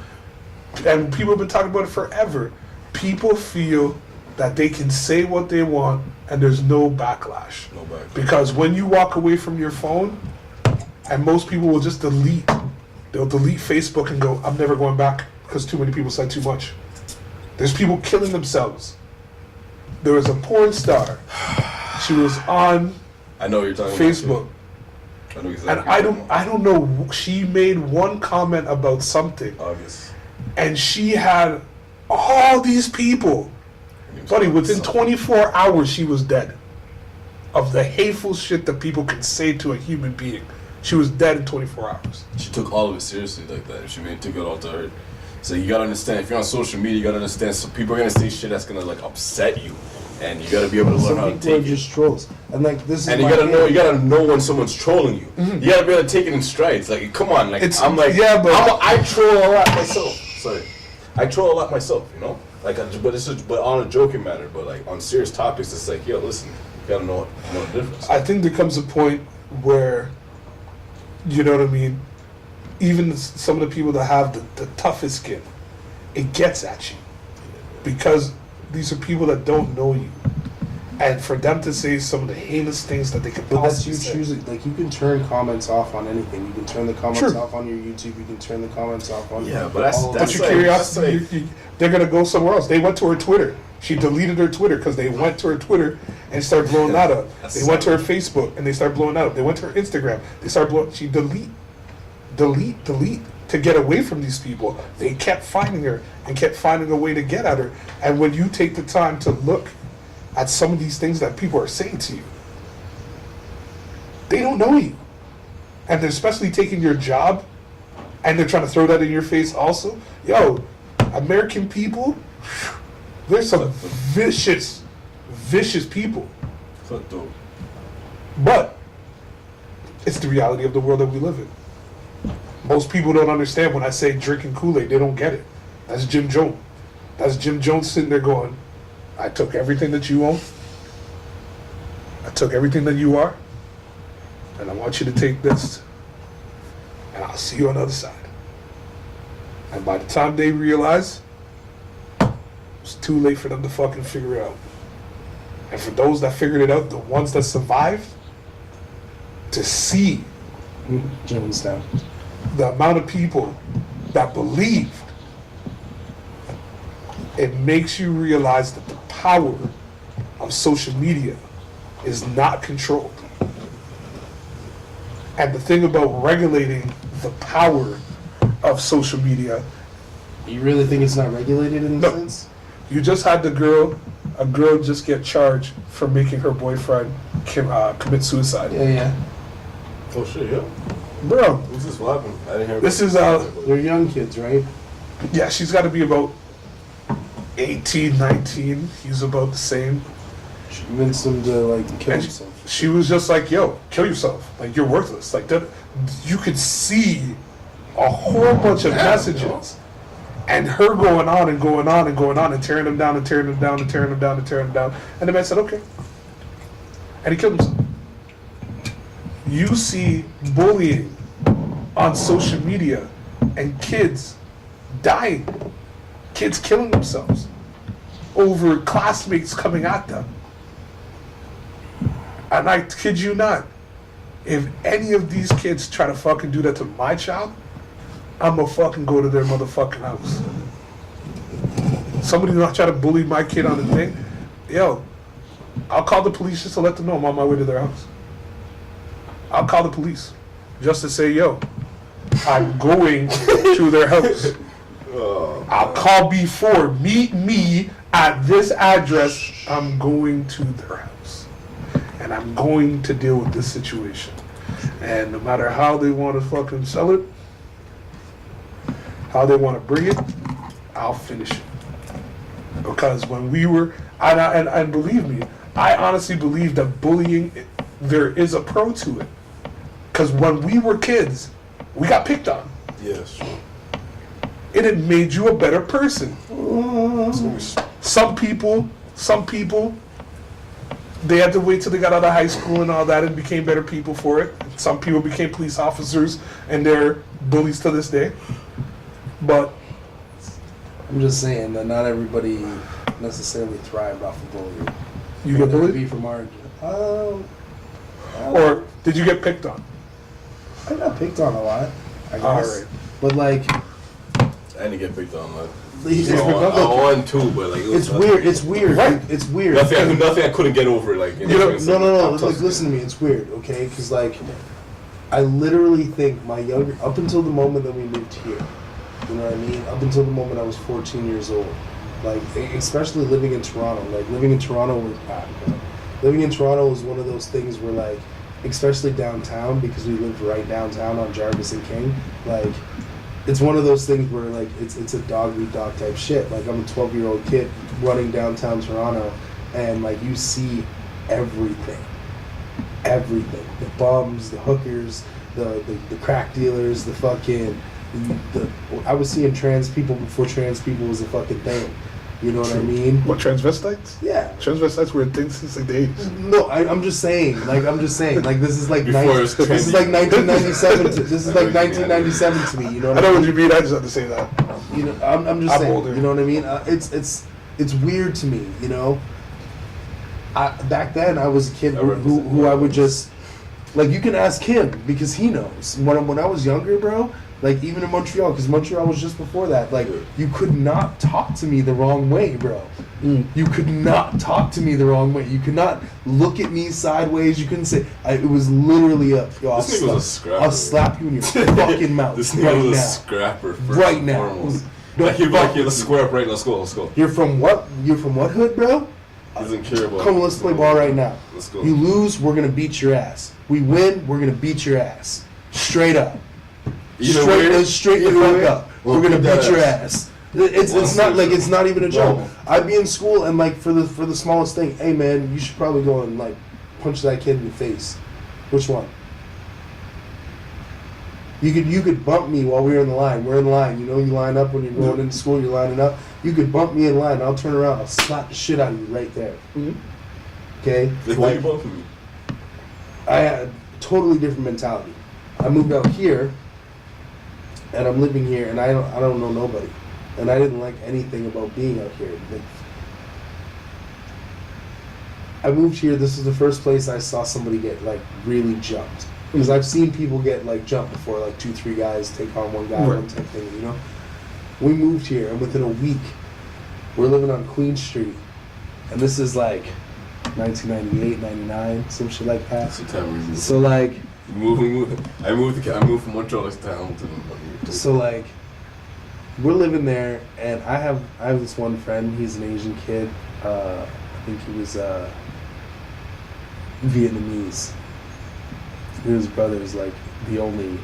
and people have been talking about it forever. People feel that they can say what they want and there's no backlash. No backlash. Because when you walk away from your phone, and most people will just delete, they'll delete Facebook and go, I'm never going back because too many people said too much. There's people killing themselves. There was a porn star. She was on I know what you're talking Facebook. about. I know exactly. And I don't know. She made one comment about something, August. and she had all these people. Buddy, within 24 hours, she was dead. Of the hateful shit that people can say to a human being, she was dead in 24 hours. She took all of it seriously like that. She took it all to her. So you gotta understand, if you're on social media, you gotta understand. So people are gonna say shit that's gonna like upset you, and you gotta be able to learn how to some people are take it. just trolls, and like this is And you my gotta thing. you gotta know when someone's trolling you. You gotta be able to take it in strides. Like, come on, like It's- I'm like, yeah, but- I troll a lot myself. Sorry, I troll a lot myself. You know, like, but on a joking matter. But like on serious topics, it's like, yo, listen, you gotta know the difference. I think there comes a point where, you know what I mean, even some of the people that have the toughest skin, it gets at you. Because these are people that don't know you. And for them to say some of the heinous things that they could But that's possibly you say. choosing. Like you can turn comments off on anything. You can turn the comments Sure. off on your YouTube. You can turn the comments off on. Yeah, but that's- all of But that's them. your like- curiosity, that's they're gonna go somewhere else. They went to her Twitter. She deleted her Twitter because they went to her Twitter and started blowing that up. That's They went to her Facebook and they started blowing that up. They went to her Instagram. They started blowing. She delete to get away from these people. They kept finding her and kept finding a way to get at her. And when you take the time to look at some of these things that people are saying to you, they don't know you, and they're especially taking your job, and they're trying to throw that in your face also. Yo, American people, there's some vicious people, Fuck dope. but it's the reality of the world that we live in. Most people don't understand when I say drinking Kool-Aid, they don't get it. That's Jim Jones. That's Jim Jones sitting there going, I took everything that you own, I took everything that you are, and I want you to take this, and I'll see you on the other side. And by the time they realize, it's too late for them to fucking figure it out. And for those that figured it out, the ones that survived, to see Jonestown. the amount of people that believed, it makes you realize that the power of social media is not controlled. And the thing about regulating the power of social media, You really think it's not regulated in No. a sense? you just had a girl just get charged for making her boyfriend commit suicide. Yeah. Oh shit, yeah. Bro, Who's this? What happened? I didn't hear. this is They're young kids, right? yeah, she's got to be about 18, 19. He's about the same. She convinced them to like kill And themselves. she was just like, yo, kill yourself. Like, you're worthless. Like, that, you could see a whole bunch of messages. And her going on and going on and going on and tearing him down and tearing him down and tearing him down and tearing him down. And the man said, okay. And he killed himself. You see bullying on social media and kids dying. Kids killing themselves over classmates coming at them. And I kid you not, if any of these kids try to fucking do that to my child, I'ma fucking go to their motherfucking house. somebody not try to bully my kid on the thing, yo, I'll call the police just to let them know I'm on my way to their house. I'll call the police just to say, yo, I'm going to their house. I'll call B4, meet me at this address. I'm going to their house. And I'm going to deal with this situation. And no matter how they want to fucking sell it, how they want to bring it, I'll finish it. Because when we were, and believe me, I honestly believe that bullying, there is a pro to it. Because when we were kids, we got picked on. Yes. It made you a better person. Some people, they had to wait till they got out of high school and all that and became better people for it. Some people became police officers and they're bullies to this day. But I'm just saying that not everybody necessarily thrived off of bullying. you get bullied? Be from origin. Or did you get picked on? I got picked on a lot, I All guess. right. But like, I didn't get picked on, like. I won too, but like it was it's weird. It's weird. Right. It's weird. Nothing I couldn't get over. Like in know, No. Like, listen to me. It's weird, okay? Because like, I literally think my younger, up until the moment that we moved here, you know what I mean? Up until the moment I was 14 years old, like, especially living in Toronto. Like, living in Toronto was living in Toronto was one of those things where, like, especially downtown, because we lived right downtown on Jarvis and King, like, it's one of those things where, like, it's a dog eat dog type shit. Like, I'm a 12-year-old kid running downtown Toronto, and like, you see everything. The bums, the hookers, the crack dealers, the fucking I was seeing trans people before trans people was a fucking thing. You know what I mean? What, transvestites? Yeah. Transvestites were a thing since the days. No, I'm just saying. Like, this is like Before it was this is like 1997. This is like 1997 to me. You know what I know I what mean? you mean. I just have to say that. You know, I'm just I'm saying. older. You know what I mean? It's weird to me. You know. Back then, I was a kid who I would just, like, you can ask him because he knows. When I was younger, bro, like, even in Montreal, because Montreal was just before that, like, you could not talk to me the wrong way, bro. You could not talk to me the wrong way. You could not look at me sideways. You couldn't say, it was literally This nigga was a scrapper. I'll slap you in your fucking mouth This right nigga was a now. scrapper. First Right and now. foremost. Don't Like, he'd be fuck like, yeah, let's with square up right. Let's go. You're from what? You're from what hood, bro? He doesn't care about. Come on, let's play ball right now. Let's go. You lose, we're gonna beat your ass. We win, we're gonna beat your ass. Straight up. Straight the fuck up. We're gonna beat your ass. It's not like, it's not even a joke. I'd be in school and, like, for the smallest thing, hey man, you should probably go and, like, punch that kid in the face. Which one? You could bump me while we're in the line. We're in the line. You know, you line up when you're going into school. You're lining up. You could bump me in line. I'll turn around. I'll slap the shit out of you right there. Okay. Like, why you bumping me? I had a totally different mentality. I moved out here, and I'm living here, and I don't know nobody, and I didn't like anything about being out here. Like, I moved here. This is the first place I saw somebody get, like, really jumped. Because I've seen people get, like, jumped before, like 2-3 guys take on one guy, Right. one type thing, you know? We moved here, and within a week, we're living on Queen Street. And this is, like, 1998, 99, some shit like that. That's the time we moved. So, like, I moved from Montreal to Hamilton. so, like, we're living there, and I have this one friend, he's an Asian kid. I think he was Vietnamese. His brother is, like, the only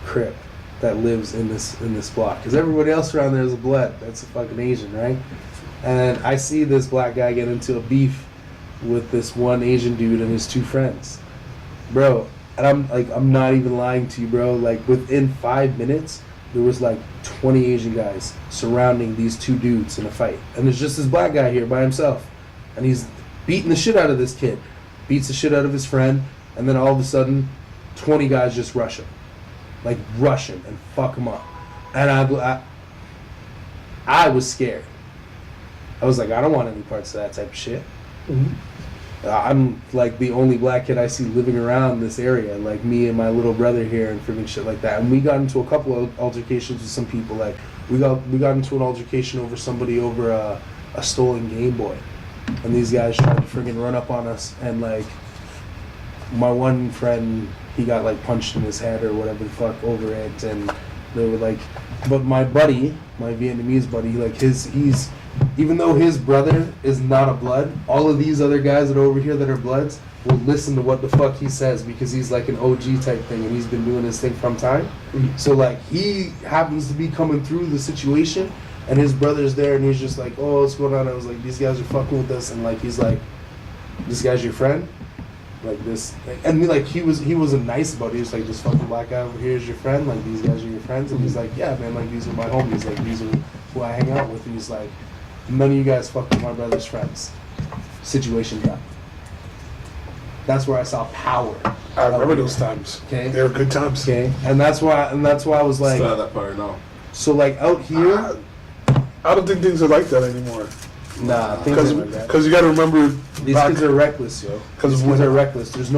Crip that lives in this block, because everybody else around there is a blood. That's a fucking Asian, right? And I see this black guy get into a beef with this one Asian dude and his two friends, bro. And I'm not even lying to you, bro. Like, within 5 minutes, there was like 20 Asian guys surrounding these two dudes in a fight, and there's just this black guy here by himself, and he's beating the shit out of this kid, beats the shit out of his friend. And then all of a sudden, 20 guys just rush him. Like, rush him and fuck him up. And I was scared. I was like, I don't want any parts of that type of shit. I'm, like, the only black kid I see living around this area. Like, me and my little brother here and freaking shit like that. And we got into a couple of altercations with some people. Like, We got into an altercation over somebody over a stolen Game Boy, and these guys tried to friggin' run up on us, and like my one friend, he got like punched in his head or whatever the fuck over it, and they were like, but my buddy, my Vietnamese buddy, like he's even though his brother is not a blood, all of these other guys that are over here that are bloods will listen to what the fuck he says because he's like an OG type thing and he's been doing his thing from time. So like he happens to be coming through the situation and his brother's there and he's just like, oh, what's going on? I was like, these guys are fucking with us, and like he's like, this guy's your friend? Like this, and like he wasn't nice about it. He was like, this fucking black guy over here is your friend? Like these guys are your friends? And he's like, yeah man, like these are my homies, like these are who I hang out with. And he's like, none of you guys fuck with my brother's friends. Situation done. That's where I saw power. I remember those times. Okay, they were good times. Okay, and that's why I was like, Still have that power now. so like out here, I don't think things are like that anymore. nah, things ain't like that. Because you got to remember, These kids are reckless, yo. These kids are reckless. There's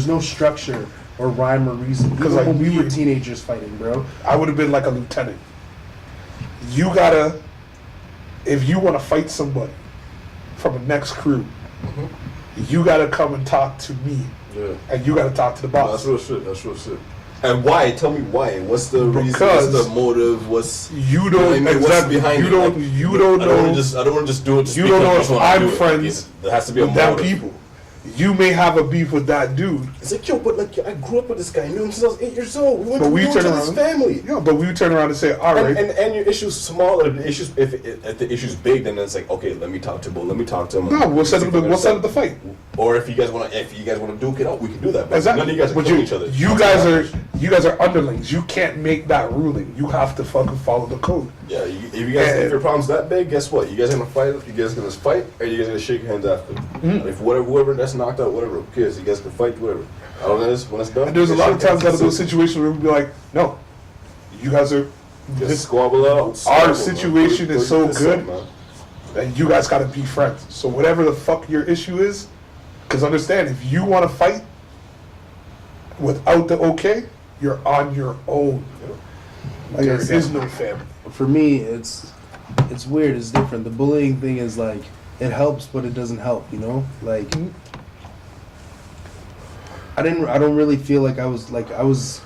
no structure or rhyme or reason. Because like when we were teenagers fighting, bro. I would have been like a lieutenant. You gotta, if you want to fight somebody from the next crew, you gotta come and talk to me. Yeah. And you gotta talk to the boss. That's real shit. And why? Tell me why. What's the reason? Because what's the motive? What's you don't I mean, exactly. what's behind You it? don't. Like, You don't I know. don't want to just do it. Just You don't know because if I wanna I'm do it. friends There has to be a with them motive. people. You may have a beef with that dude. It's like, yo, but like, I grew up with this guy. I knew him since I was 8 years old. We went But to we each turn other's around. family. Yeah, but we turn around and say, all right. And your issue's small, or the issues if the issue's big, then it's like, okay, let me talk to him. No, we'll set up the fight. Or if you guys want to duke it out, we can do that. But Exactly. none of you guys are But killing each other. you guys are underlings. You can't make that ruling. You have to fucking follow the code. Yeah, if your problem's that big, guess what? You guys gonna fight? You guys gonna fight, or you guys gonna shake hands after? If whoever that's knocked out, whatever, who cares? You guys can fight, whatever. All that is when it's done. And there's a you lot of shake times hands. out of those situations where we'll be like, no, you guys are. Just squabble out. Our squabble, situation man. is so This good. up, man. And you guys gotta be friends. So whatever the fuck your issue is, because understand, if you want to fight without the okay, you're on your own. Like, there is no family. For me, it's weird. It's different. The bullying thing is like it helps, but it doesn't help. You know, like I don't really feel like I was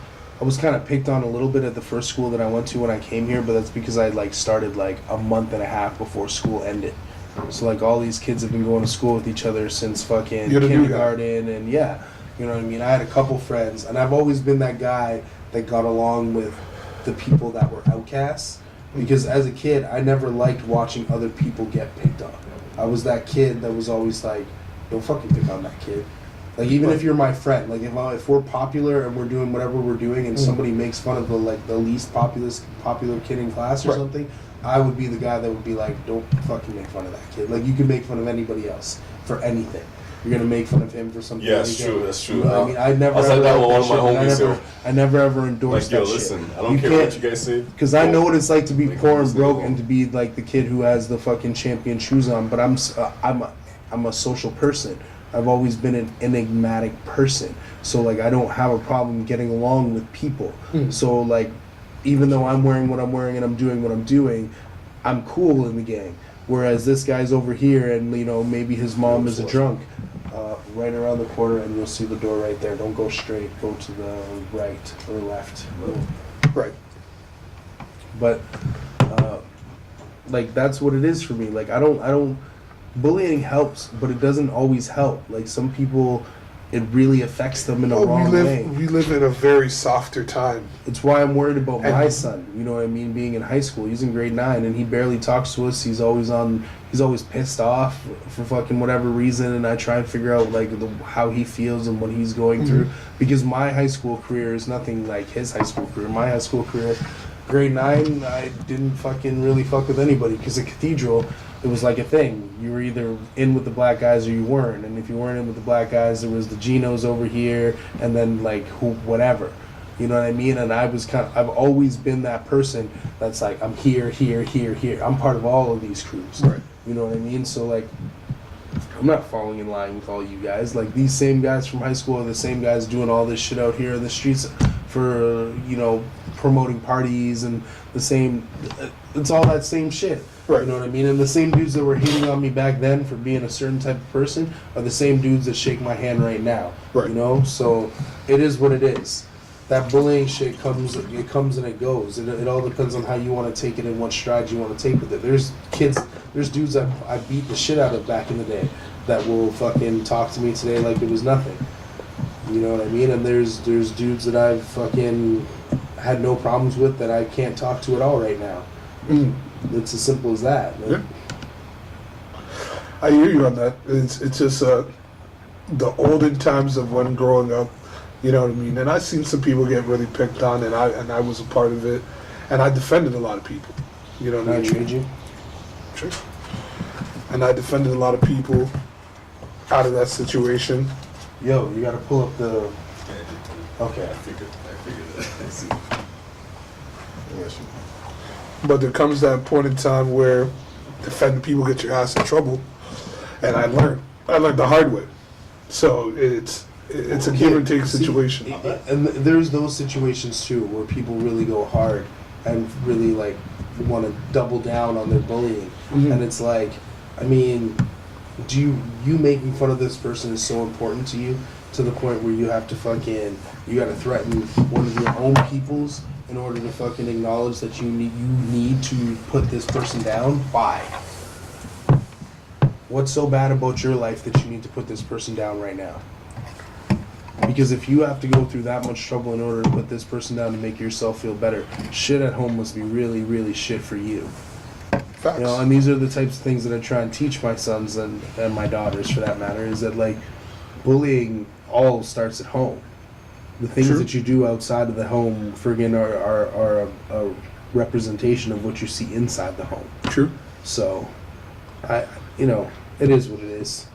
kind of picked on a little bit at the first school that I went to when I came here, but that's because I like started like a month and a half before school ended. So like all these kids have been going to school with each other since fucking You're the new guy. kindergarten, and yeah, you know what I mean. I had a couple friends, and I've always been that guy that got along with the people that were outcasts. Because as a kid, I never liked watching other people get picked on. I was that kid that was always like, don't fucking pick on that kid. Like even if you're my friend, like if we're popular and we're doing whatever we're doing, and somebody makes fun of the least popular kid in class or something, I would be the guy that would be like, don't fucking make fun of that kid. Like you can make fun of anybody else for anything. You're gonna make fun of him for something. Yeah, that's true. That's true. You know what I mean, I never. I was like that with one of my homies. homies. I never ever endorsed Like, yo, that listen, shit. I don't care what you guys say. Because I know what it's like to be Like, poor and honestly, broke well. and to be like the kid who has the fucking champion shoes on. But I'm a social person. I've always been an enigmatic person. So like I don't have a problem getting along with people. So like even though I'm wearing what I'm wearing and I'm doing what I'm doing, I'm cool in the gang. Whereas this guy's over here and you know maybe his mom is a drunk. Right around the corner and you'll see the door right there. Don't go straight. Go to the right or left. Right. But like that's what it is for me. Like I don't bullying helps, but it doesn't always help. Like some people it really affects them in a wrong way. We live in a very softer time. It's why I'm worried about my And- son. You know what I mean? Being in high school, he's in grade 9 and he barely talks to us. He's always pissed off for fucking whatever reason, and I try and figure out like how he feels and what he's going through. Because my high school career is nothing like his high school career. My high school career, grade 9, I didn't fucking really fuck with anybody because at Cathedral, it was like a thing. You were either in with the black guys or you weren't. And if you weren't in with the black guys, there was the Genos over here, and then like whatever. You know what I mean? And I've always been that person that's like, I'm here, here, here, here. I'm part of all of these crews. Right. You know what I mean? So like, I'm not falling in line with all you guys. Like these same guys from high school are the same guys doing all this shit out here in the streets. for promoting parties and the same. It's all that same shit. Right. You know what I mean? And the same dudes that were hating on me back then for being a certain type of person are the same dudes that shake my hand right now. Right. You know? So it is what it is. That bullying shit comes and it goes. It all depends on how you want to take it and what strategy you want to take with it. There's dudes that I beat the shit out of back in the day that will fucking talk to me today like it was nothing. You know what I mean? And there's dudes that I've fucking had no problems with that I can't talk to at all right now. It's as simple as that. Yeah. I hear you on that. It's just the olden times of when growing up, you know what I mean? And I've seen some people get really picked on, and I was a part of it, and I defended a lot of people. You know what I mean? Can I trade you? Sure. And I defended a lot of people out of that situation. Yo, you gotta pull up the... Okay. I figured that. I see. Yes. But there comes that point in time where defending people get your ass in trouble, and I learned the hard way. So it's a give and take situation. And there's those situations too where people really go hard and really like want to double down on their bullying, and it's like, I mean, you making fun of this person is so important to you to the point where you have to you gotta threaten one of your own peoples in order to fucking acknowledge that you need to put this person down? Why? What's so bad about your life that you need to put this person down right now? Because if you have to go through that much trouble in order to put this person down to make yourself feel better, shit at home must be really, really shit for you. Facts. You know, and these are the types of things that I try and teach my sons and my daughters, for that matter, is that, like, bullying all starts at home. The things True. that you do outside of the home friggin' are a representation of what you see inside the home. True. So, it is what it is.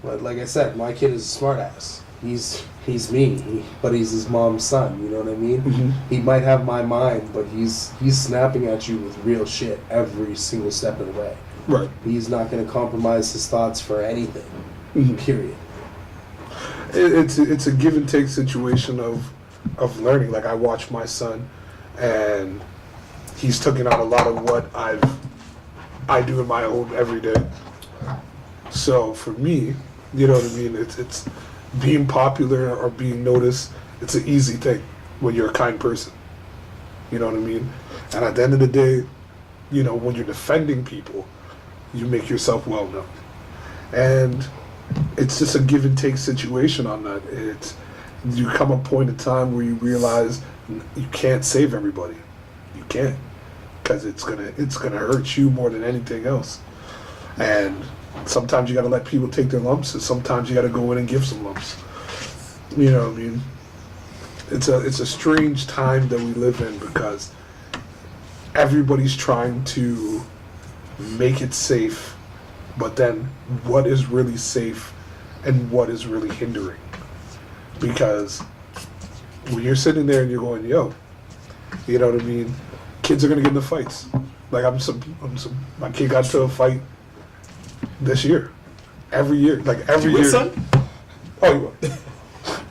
But like I said, my kid is a smartass. He's me, but he's his mom's son. You know what I mean? He might have my mind, but he's snapping at you with real shit every single step of the way. Right. He's not going to compromise his thoughts for anything. Period. It's a give and take situation of learning. Like, I watch my son, and he's taking on a lot of what I do in my own everyday. So for me, you know what I mean? It's being popular or being noticed. It's an easy thing when you're a kind person. You know what I mean? And at the end of the day, you know, when you're defending people, you make yourself well known. And it's just a give and take situation on that. You come a point in time where you realize you can't save everybody. You can't, because it's gonna hurt you more than anything else. And sometimes you gotta let people take their lumps, and sometimes you gotta go in and give some lumps. You know what I mean? It's a strange time that we live in, because everybody's trying to make it safe, but then what is really safe and what is really hindering? Because when you're sitting there and you're going, yo, you know what I mean? Kids are gonna get into fights. Like my kid got into a fight this year. Every year. Like every year. Son? Oh,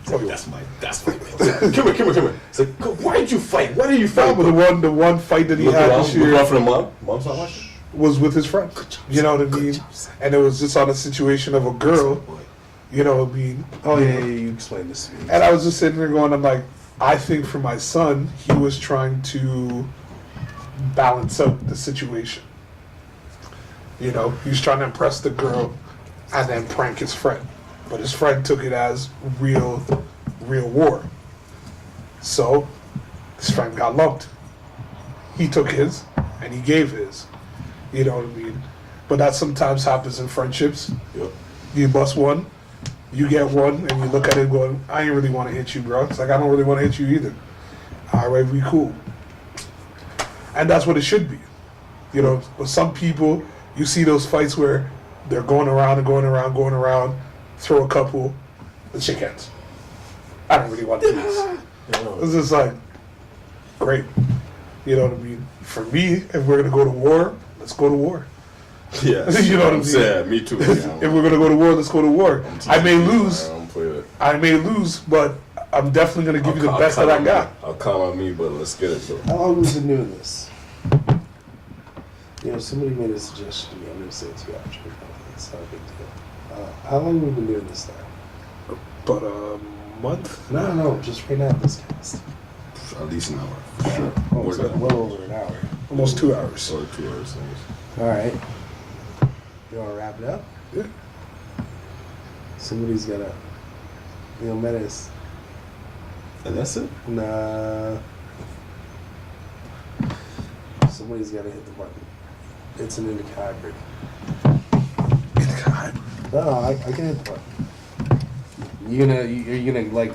That's my man. Come here. It's like, why did you fight? Why did you fight? the one fight that he had this year Look out for the mom. Mom's not watching. was with his friend. You know what I mean? And it was just on a situation of a girl. You know what I mean? Oh yeah, you explained this to me. And I was just sitting there going, I'm like, I think for my son, he was trying to balance out the situation. You know, he was trying to impress the girl and then prank his friend. But his friend took it as real war. So his friend got lumped. He took his and he gave his. You know what I mean? But that sometimes happens in friendships. Yep. You bust one, you get one, and you look at it going, I ain't really want to hit you, bro. It's like, I don't really want to hit you either. All right, we cool. And that's what it should be. You know, with some people, you see those fights where they're going around, throw a couple, and shake hands. I don't really want to do this. It's just like, great. You know what I mean? For me, if we're going to go to war, let's go to war. Yeah. You know what I'm saying? Me too. If we're going to go to war, let's go to war. I may lose. I don't play that. I may lose, but I'm definitely gonna give you the best that I got. I'll count on me, but let's get it though. How long have we been doing this? You know, somebody made a suggestion to me. I'm going to say it to you after. It's not a big deal. How long have we been doing this now? But a month? No, just right now, this cast. At least an hour. For sure. Oh, More it's than like well over an hour. Almost 2 hours. or 2 hours. All right. You want to wrap it up? Yeah. Somebody's got to, menace. And that's it? Nah. Somebody's got to hit the button. It's an indica hybrid. Indica hybrid. No, I can hit the button. Are you gonna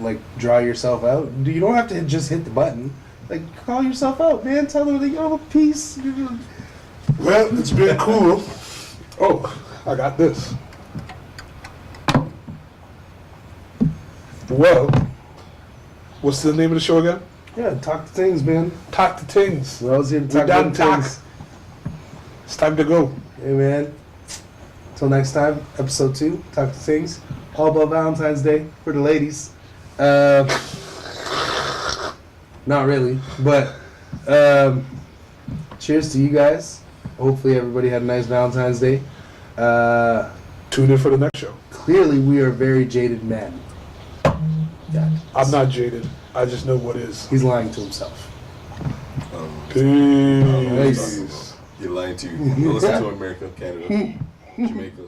like draw yourself out? You don't have to just hit the button. Like, call yourself out, man. Tell them that you're a piece. Well, it's been cool. Oh, I got this. Well, what's the name of the show again? Yeah, talk to things, man. Talk to Things. We're always here to We talk done about talk. things. It's time to go. Hey, man. Till next time, episode 2, talk to things. All about Valentine's Day for the ladies. Not really, but cheers to you guys. Hopefully everybody had a nice Valentine's Day. Tune in for the next show. Clearly we are very jaded men. Yeah. I'm not jaded. I just know what is. He's lying to himself. Peace. Nice. You're lying to you. Don't listen to America, Canada, Jamaica.